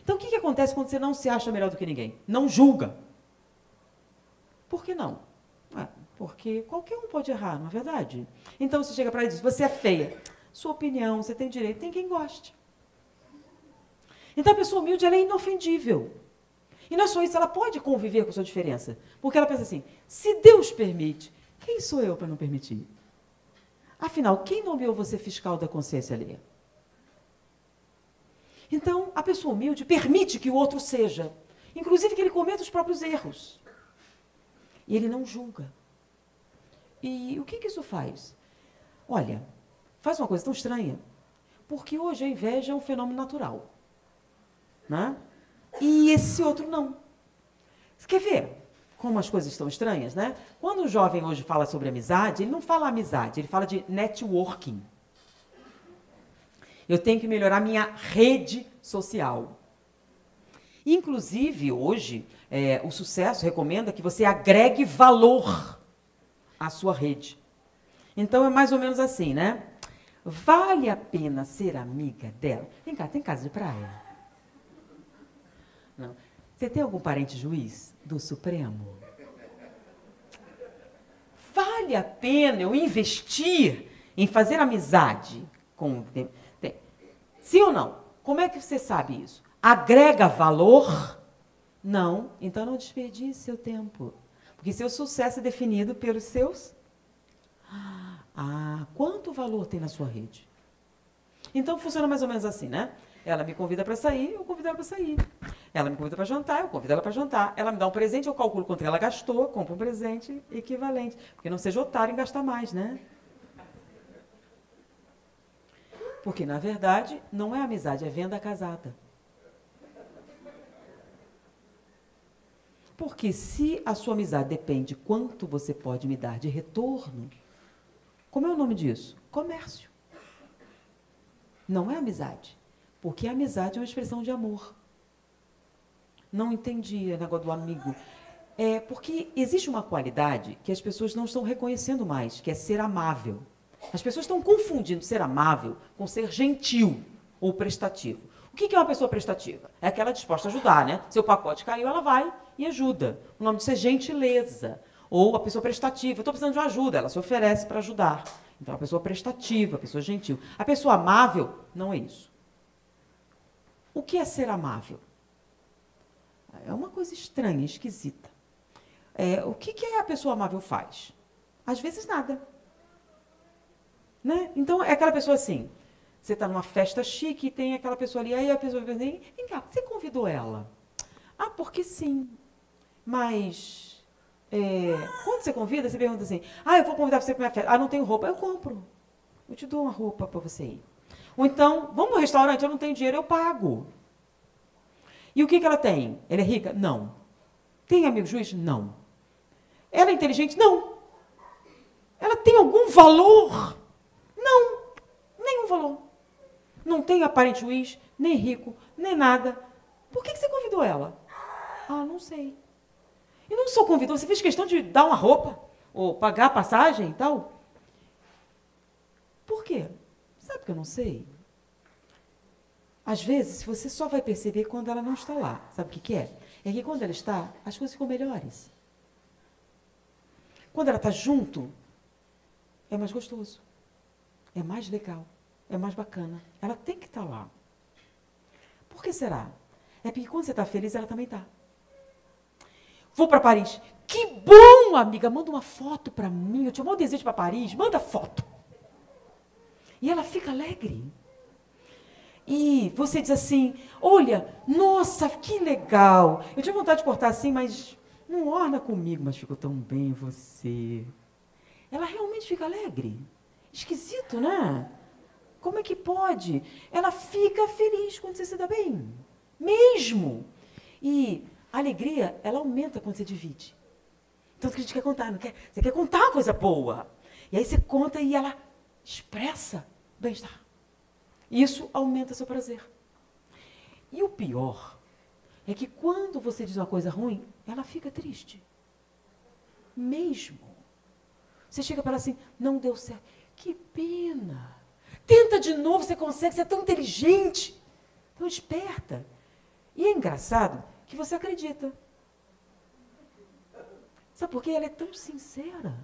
Então o que acontece quando você não se acha melhor do que ninguém? Não julga. Por que não? Porque qualquer um pode errar, não é verdade? Então você chega para ela e diz, você é feia. Sua opinião, você tem direito, tem quem goste. Então a pessoa humilde, ela é inofendível. E não é só isso, ela pode conviver com a sua diferença. Porque ela pensa assim, se Deus permite, quem sou eu para não permitir? Afinal, quem nomeou você fiscal da consciência alheia? Então, a pessoa humilde permite que o outro seja. Inclusive que ele cometa os próprios erros. E ele não julga. E o que isso faz? Olha, faz uma coisa tão estranha. Porque hoje a inveja é um fenômeno natural. Né? E esse outro não. Você quer ver como as coisas estão estranhas, né? Quando o jovem hoje fala sobre amizade, ele não fala amizade, ele fala de networking. Eu tenho que melhorar minha rede social. Inclusive, hoje, o sucesso recomenda que você agregue valor à sua rede. Então, é mais ou menos assim, né? Vale a pena ser amiga dela? Vem cá, tem casa de praia? Não. Você tem algum parente juiz do Supremo? Vale a pena eu investir em fazer amizade com... Sim ou não? Como é que você sabe isso? Agrega valor? Não. Então não desperdice seu tempo. Porque seu sucesso é definido pelos seus... quanto valor tem na sua rede? Então funciona mais ou menos assim, né? Ela me convida para sair, eu convido ela para sair. Ela me convida para jantar, eu convido ela para jantar. Ela me dá um presente, eu calculo quanto ela gastou, compro um presente equivalente. Porque não seja otário em gastar mais, né? Porque, na verdade, não é amizade, é venda casada. Porque se a sua amizade depende de quanto você pode me dar de retorno, como é o nome disso? Comércio. Não é amizade. Porque a amizade é uma expressão de amor. Não entendi o negócio do amigo. Porque existe uma qualidade que as pessoas não estão reconhecendo mais, que é ser amável. As pessoas estão confundindo ser amável com ser gentil ou prestativo. O que é uma pessoa prestativa? É aquela disposta a ajudar, né? Seu pacote caiu, ela vai e ajuda. O nome disso é gentileza. Ou a pessoa prestativa. Eu estou precisando de uma ajuda, ela se oferece para ajudar. Então, a pessoa prestativa, a pessoa gentil. A pessoa amável não é isso. O que é ser amável? É uma coisa estranha, esquisita. O que a pessoa amável faz? Às vezes nada. Né? Então, é aquela pessoa assim, você está numa festa chique e tem aquela pessoa ali, aí a pessoa vai dizer, vem cá, você convidou ela? Porque sim. Mas, quando você convida, você pergunta assim, eu vou convidar você para minha festa. Não tenho roupa, eu compro. Eu te dou uma roupa para você ir. Ou então, vamos no restaurante, eu não tenho dinheiro, eu pago. E o que ela tem? Ela é rica? Não. Tem amigo juiz? Não. Ela é inteligente? Não. Ela tem algum valor? Não. Nenhum valor. Não tem aparente juiz, nem rico, nem nada. Por que você convidou ela? Não sei. E não só convidou, você fez questão de dar uma roupa, ou pagar a passagem e tal. Por quê? Sabe que eu não sei? Às vezes, você só vai perceber quando ela não está lá. Sabe o que é? É que quando ela está, as coisas ficam melhores. Quando ela está junto, é mais gostoso. É mais legal. É mais bacana. Ela tem que estar lá. Por que será? É porque quando você está feliz, ela também está. Vou para Paris. Que bom, amiga! Manda uma foto para mim. Eu tinha o maior desejo para Paris. Manda foto. E ela fica alegre. E você diz assim, olha, nossa, que legal. Eu tinha vontade de cortar assim, mas não orna comigo, mas ficou tão bem você. Ela realmente fica alegre. Esquisito, né? Como é que pode? Ela fica feliz quando você se dá bem. Mesmo. E a alegria, ela aumenta quando você divide. Tanto que a gente quer contar, não quer? Você quer contar uma coisa boa. E aí você conta e ela expressa o bem-estar. Isso aumenta seu prazer. E o pior é que quando você diz uma coisa ruim, ela fica triste. Mesmo. Você chega para ela assim, não deu certo. Que pena. Tenta de novo, você consegue, você é tão inteligente, tão esperta. E é engraçado que você acredita. Sabe por quê? Ela é tão sincera.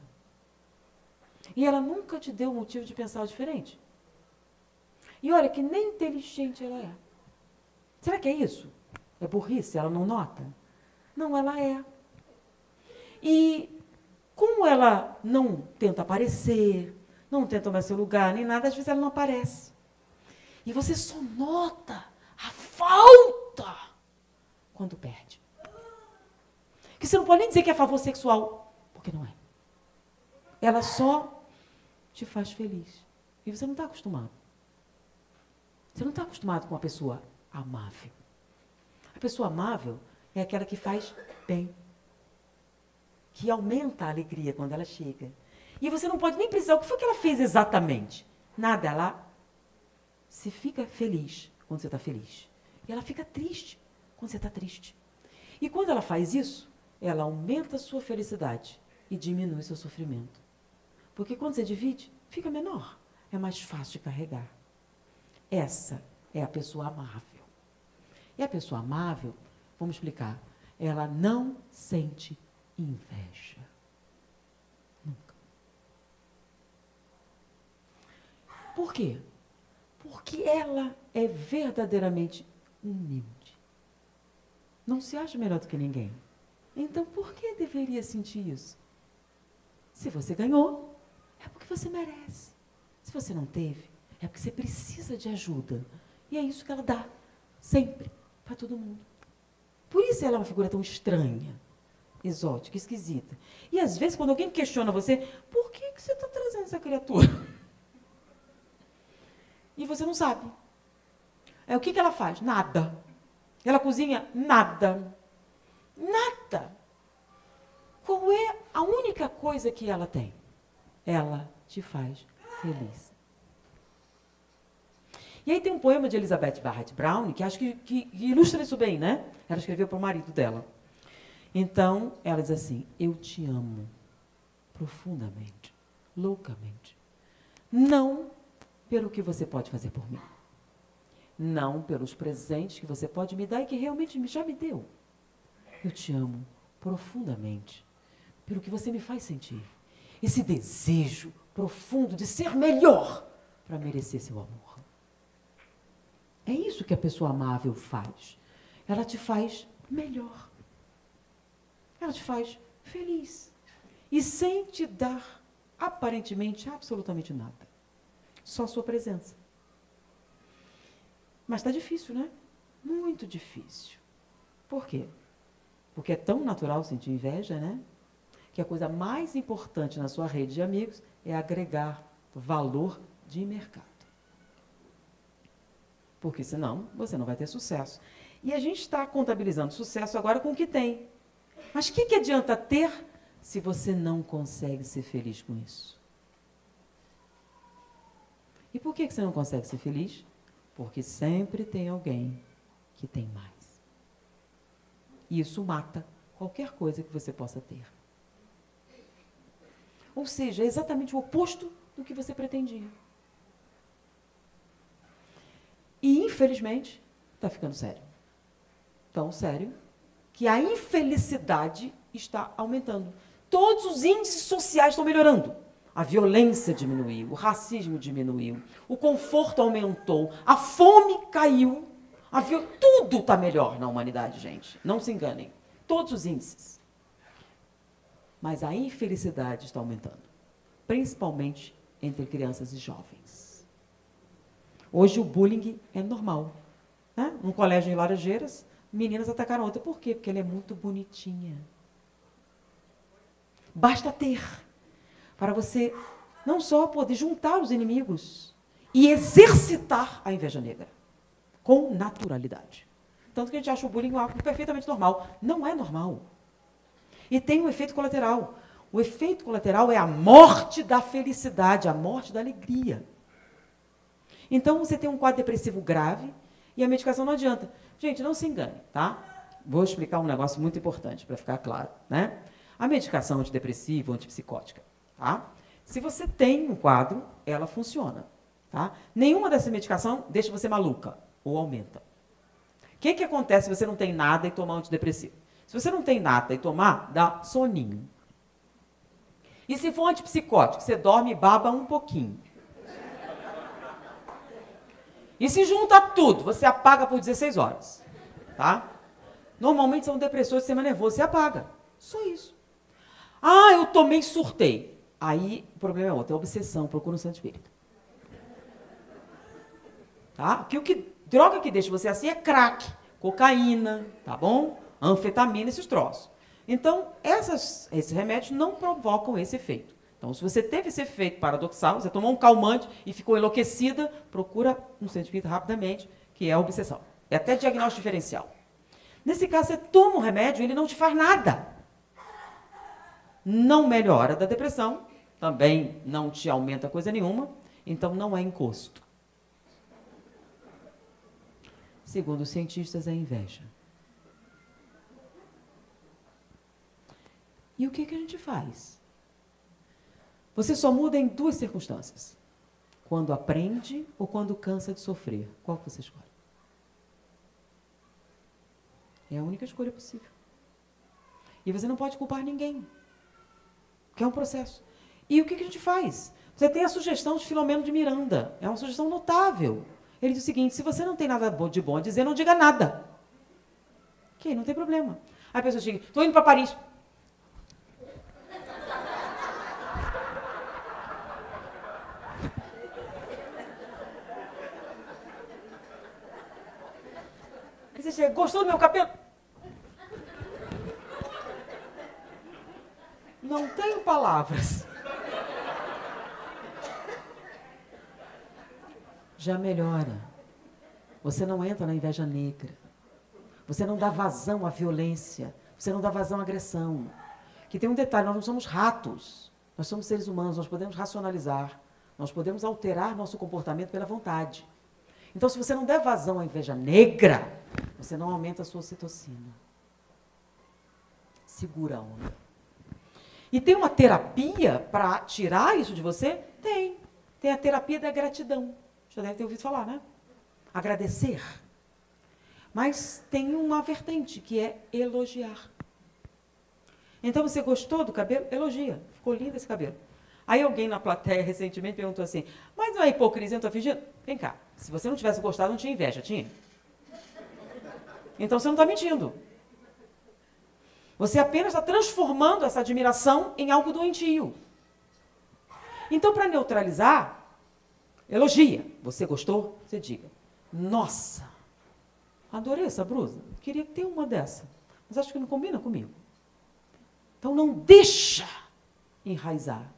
E ela nunca te deu motivo de pensar diferente. E olha que nem inteligente ela é. Será que é isso? É burrice? Ela não nota? Não, ela é. E como ela não tenta aparecer, não tenta tomar seu lugar, nem nada, às vezes ela não aparece. E você só nota a falta quando perde. Que você não pode nem dizer que é favor sexual, porque não é. Ela só te faz feliz. E você não está acostumado. Você não está acostumado com uma pessoa amável. A pessoa amável é aquela que faz bem. Que aumenta a alegria quando ela chega. E você não pode nem precisar. O que foi que ela fez exatamente? Nada. Ela se fica feliz quando você está feliz. E ela fica triste quando você está triste. E quando ela faz isso, ela aumenta a sua felicidade e diminui seu sofrimento. Porque quando você divide, fica menor. É mais fácil de carregar. Essa é a pessoa amável. E a pessoa amável, vamos explicar, ela não sente inveja. Nunca. Por quê? Porque ela é verdadeiramente humilde. Não se acha melhor do que ninguém. Então, por que deveria sentir isso? Se você ganhou, é porque você merece. Se você não teve, é porque você precisa de ajuda. E é isso que ela dá, sempre, para todo mundo. Por isso ela é uma figura tão estranha, exótica, esquisita. E às vezes, quando alguém questiona você, por que você está trazendo essa criatura? E você não sabe. O que ela faz? Nada. Ela cozinha? Nada. Nada. Qual é a única coisa que ela tem? Ela te faz feliz. E aí tem um poema de Elizabeth Barrett Browning, que acho que ilustra isso bem, né? Ela escreveu para o marido dela. Então, ela diz assim, eu te amo profundamente, loucamente. Não pelo que você pode fazer por mim. Não pelos presentes que você pode me dar e que realmente já me deu. Eu te amo profundamente pelo que você me faz sentir. Esse desejo profundo de ser melhor para merecer seu amor. É isso que a pessoa amável faz. Ela te faz melhor. Ela te faz feliz. E sem te dar, aparentemente, absolutamente nada. Só sua presença. Mas está difícil, né? Muito difícil. Por quê? Porque é tão natural sentir inveja, né? Que a coisa mais importante na sua rede de amigos é agregar valor de mercado. Porque senão você não vai ter sucesso. E a gente está contabilizando sucesso agora com o que tem. Mas o que adianta ter se você não consegue ser feliz com isso? E por que você não consegue ser feliz? Porque sempre tem alguém que tem mais. E isso mata qualquer coisa que você possa ter. Ou seja, é exatamente o oposto do que você pretendia. E, infelizmente, está ficando sério. Tão sério que a infelicidade está aumentando. Todos os índices sociais estão melhorando. A violência diminuiu, o racismo diminuiu, o conforto aumentou, a fome caiu, tudo está melhor na humanidade, gente. Não se enganem. Todos os índices. Mas a infelicidade está aumentando, principalmente entre crianças e jovens. Hoje o bullying é normal. Né? Num colégio em Laranjeiras, meninas atacaram outra. Por quê? Porque ela é muito bonitinha. Basta ter para você não só poder juntar os inimigos e exercitar a inveja negra com naturalidade. Tanto que a gente acha o bullying algo perfeitamente normal. Não é normal. E tem um efeito colateral. O efeito colateral é a morte da felicidade, a morte da alegria. Então, você tem um quadro depressivo grave e a medicação não adianta. Gente, não se engane, tá? Vou explicar um negócio muito importante, para ficar claro, né? A medicação antidepressiva ou antipsicótica, tá? Se você tem um quadro, ela funciona, tá? Nenhuma dessa medicação deixa você maluca ou aumenta. O que acontece se você não tem nada e tomar antidepressivo? Se você não tem nada e tomar, dá soninho. E se for antipsicótico, você dorme e baba um pouquinho. E se junta tudo, você apaga por 16 horas, tá? Normalmente são depressores do sistema nervoso, você apaga. Só isso. Ah, eu tomei e surtei. Aí o problema é outro, é obsessão, procura um santo espírito. Tá? Droga que deixa você assim é crack, cocaína, tá bom? Anfetamina, esses troços. Então, esses remédios não provocam esse efeito. Então, se você teve esse efeito paradoxal, você tomou um calmante e ficou enlouquecida, procura um centro espírita rapidamente, que é a obsessão. É até diagnóstico diferencial. Nesse caso, você toma um remédio, ele não te faz nada. Não melhora da depressão, também não te aumenta coisa nenhuma, então não é encosto. Segundo os cientistas, é inveja. E o que a gente faz? Você só muda em 2 circunstâncias. Quando aprende ou quando cansa de sofrer. Qual que você escolhe? É a única escolha possível. E você não pode culpar ninguém. Que é um processo. E o que a gente faz? Você tem a sugestão de Filomeno de Miranda. É uma sugestão notável. Ele diz o seguinte: se você não tem nada de bom a dizer, não diga nada. Ok, não tem problema. Aí a pessoa chega: estou indo para Paris. Você chega: gostou do meu cabelo? Não tenho palavras. Já melhora. Você não entra na inveja negra. Você não dá vazão à violência. Você não dá vazão à agressão. Que tem um detalhe: nós não somos ratos. Nós somos seres humanos, nós podemos racionalizar. Nós podemos alterar nosso comportamento pela vontade. Então, se você não der vazão à inveja negra, você não aumenta a sua ocitocina. Segura a onda. E tem uma terapia para tirar isso de você? Tem. Tem a terapia da gratidão. Já deve ter ouvido falar, né? Agradecer. Mas tem uma vertente, que é elogiar. Então, você gostou do cabelo? Elogia. Ficou lindo esse cabelo. Aí alguém na plateia recentemente perguntou assim: mas não é hipocrisia, não estou fingindo? Vem cá, se você não tivesse gostado, não tinha inveja, tinha? Então você não está mentindo. Você apenas está transformando essa admiração em algo doentio. Então, para neutralizar, elogia. Você gostou? Você diga: nossa, adorei essa blusa. Queria ter uma dessa, mas acho que não combina comigo. Então, não deixa enraizar.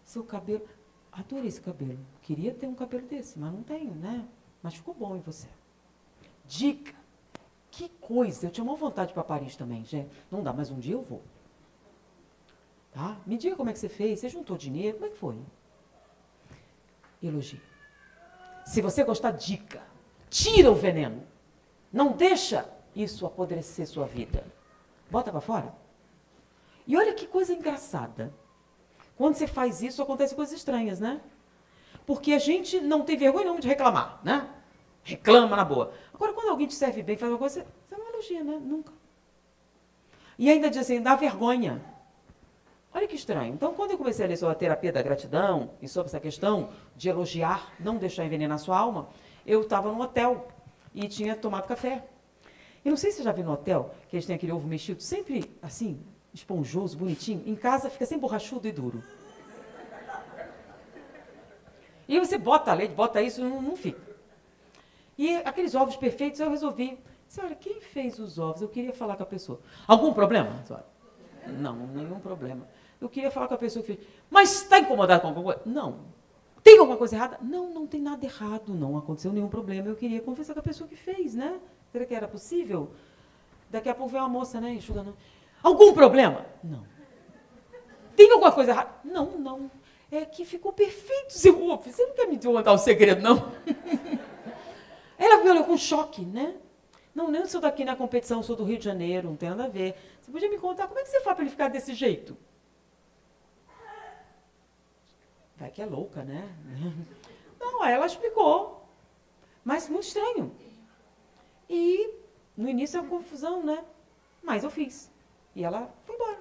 Seu cabelo, adorei esse cabelo. Queria ter um cabelo desse, mas não tenho, né? Mas ficou bom em você. Dica. Que coisa. Eu tinha uma vontade para Paris também, gente. Não dá, mas um dia eu vou. Tá? Me diga como é que você fez. Você juntou dinheiro? Como é que foi? Elogie. Se você gostar, dica. Tira o veneno. Não deixa isso apodrecer sua vida. Bota para fora. E olha que coisa engraçada. Quando você faz isso, acontecem coisas estranhas, né? Porque a gente não tem vergonha nenhuma de reclamar, né? Reclama na boa. Agora, quando alguém te serve bem, faz uma coisa, você não elogia, né? Nunca. E ainda diz assim, dá vergonha. Olha que estranho. Então, quando eu comecei a ler sobre a terapia da gratidão e sobre essa questão de elogiar, não deixar envenenar sua alma, eu estava num hotel e tinha tomado café. E não sei se você já viu no hotel, que eles têm aquele ovo mexido, sempre assim, esponjoso, bonitinho. Em casa fica sempre borrachudo e duro. E você bota a leite, bota isso, não fica. E aqueles ovos perfeitos, eu resolvi. Senhora, quem fez os ovos? Eu queria falar com a pessoa. Algum problema, senhora? Não, nenhum problema. Eu queria falar com a pessoa que fez. Mas está incomodado com alguma coisa? Não. Tem alguma coisa errada? Não, não tem nada errado. Não aconteceu nenhum problema. Eu queria conversar com a pessoa que fez, né? Será que era possível? Daqui a pouco vem uma moça, né? Enxugando. Algum problema? Não. Tem alguma coisa errada? Não, não. É que ficou perfeito seu ovo. Você não quer me contar o segredo, não? Ela me olhou com choque, né? Não, nem sou daqui na competição, sou do Rio de Janeiro, não tem nada a ver. Você podia me contar como é que você faz para ele ficar desse jeito? Vai que é louca, né? Não, aí ela explicou. Mas muito estranho. E no início é uma confusão, né? Mas eu fiz. E ela foi embora.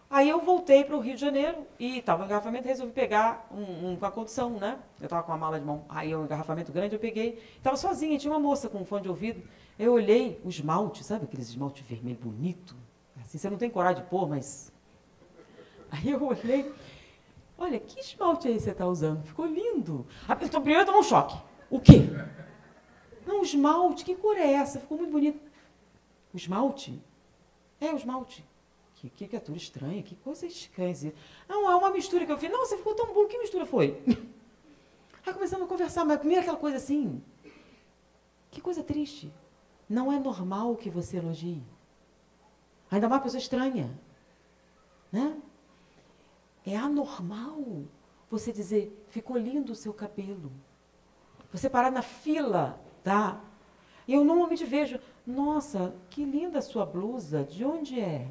Aí eu voltei para o Rio de Janeiro e estava no engarrafamento, resolvi pegar um com a condição, né? Eu estava com uma mala de mão, aí um engarrafamento grande, eu peguei. Estava sozinha, tinha uma moça com um fone de ouvido. Eu olhei o esmalte, sabe aqueles esmalte vermelho bonito? Assim, você não tem coragem de pôr, mas... Aí eu olhei, olha, que esmalte aí você está usando? Ficou lindo. Primeiro eu tomei um choque. O quê? Não, o esmalte, que cor é essa? Ficou muito bonito. O esmalte? É, o esmalte. Que criatura estranha, que coisa estranha. Não, é uma mistura que eu fiz. Não, você ficou tão bom, que mistura foi? Aí começamos a conversar, mas primeiro aquela coisa assim, que coisa triste. Não é normal que você elogie. Ainda mais uma pessoa estranha. Né? É anormal você dizer, ficou lindo o seu cabelo. Você parar na fila, tá? E eu normalmente vejo, nossa, que linda a sua blusa, de onde é?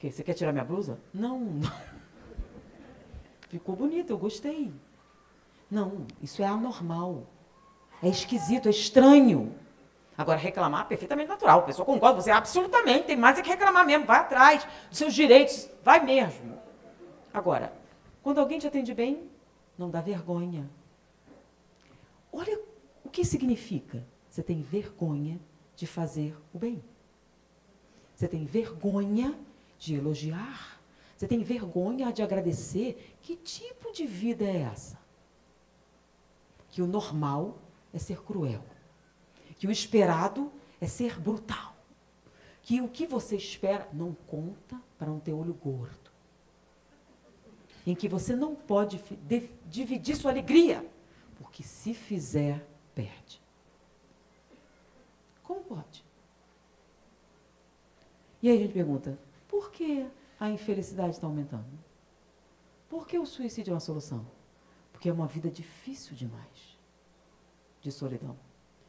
Você quer tirar minha blusa? Não. Ficou bonita, eu gostei. Não, isso é anormal. É esquisito, é estranho. Agora, reclamar é perfeitamente natural. A pessoa concorda, você absolutamente tem mais é que reclamar mesmo. Vai atrás dos seus direitos, vai mesmo. Agora, quando alguém te atende bem, não dá vergonha. Olha o que significa. Você tem vergonha de fazer o bem. Você tem vergonha de elogiar. Você tem vergonha de agradecer. Que tipo de vida é essa? Que o normal é ser cruel. Que o esperado é ser brutal. Que o que você espera não conta para não ter olho gordo. Em que você não pode dividir sua alegria, porque se fizer, perde. Como pode? E aí a gente pergunta, por que a infelicidade está aumentando? Por que o suicídio é uma solução? Porque é uma vida difícil demais, de solidão.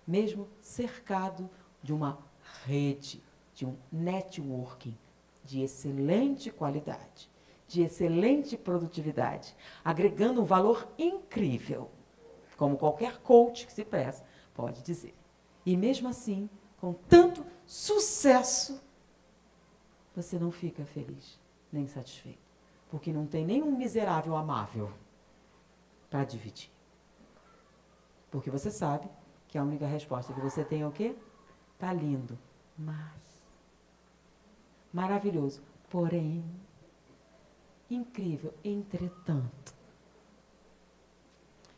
Mesmo cercado de uma rede, de um networking de excelente qualidade, de excelente produtividade, agregando um valor incrível, como qualquer coach que se presta pode dizer. E mesmo assim, com tanto sucesso, você não fica feliz, nem satisfeito, porque não tem nenhum miserável amável para dividir. Porque você sabe que a única resposta que você tem é o quê? Tá lindo, mas maravilhoso, porém incrível, entretanto.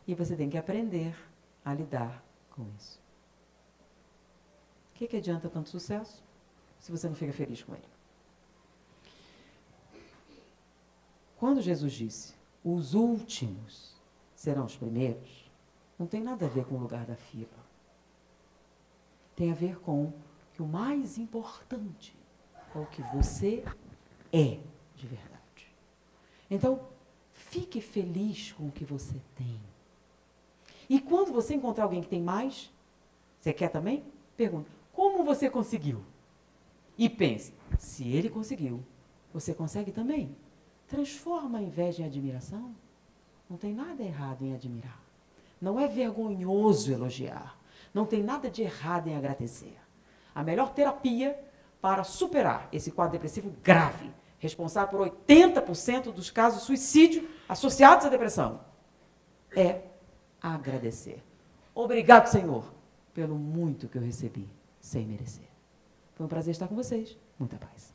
E você tem que aprender a lidar com isso. O que adianta tanto sucesso se você não fica feliz com ele? Quando Jesus disse, os últimos serão os primeiros, não tem nada a ver com o lugar da fila. Tem a ver com que o mais importante é o que você é de verdade. Então, fique feliz com o que você tem. E quando você encontrar alguém que tem mais, você quer também? Pergunta, como você conseguiu? E pense, se ele conseguiu, você consegue também? Transforma a inveja em admiração. Não tem nada errado em admirar. Não é vergonhoso elogiar. Não tem nada de errado em agradecer. A melhor terapia para superar esse quadro depressivo grave, responsável por 80% dos casos de suicídio associados à depressão, é agradecer. Obrigado, Senhor, pelo muito que eu recebi, sem merecer. Foi um prazer estar com vocês. Muita paz.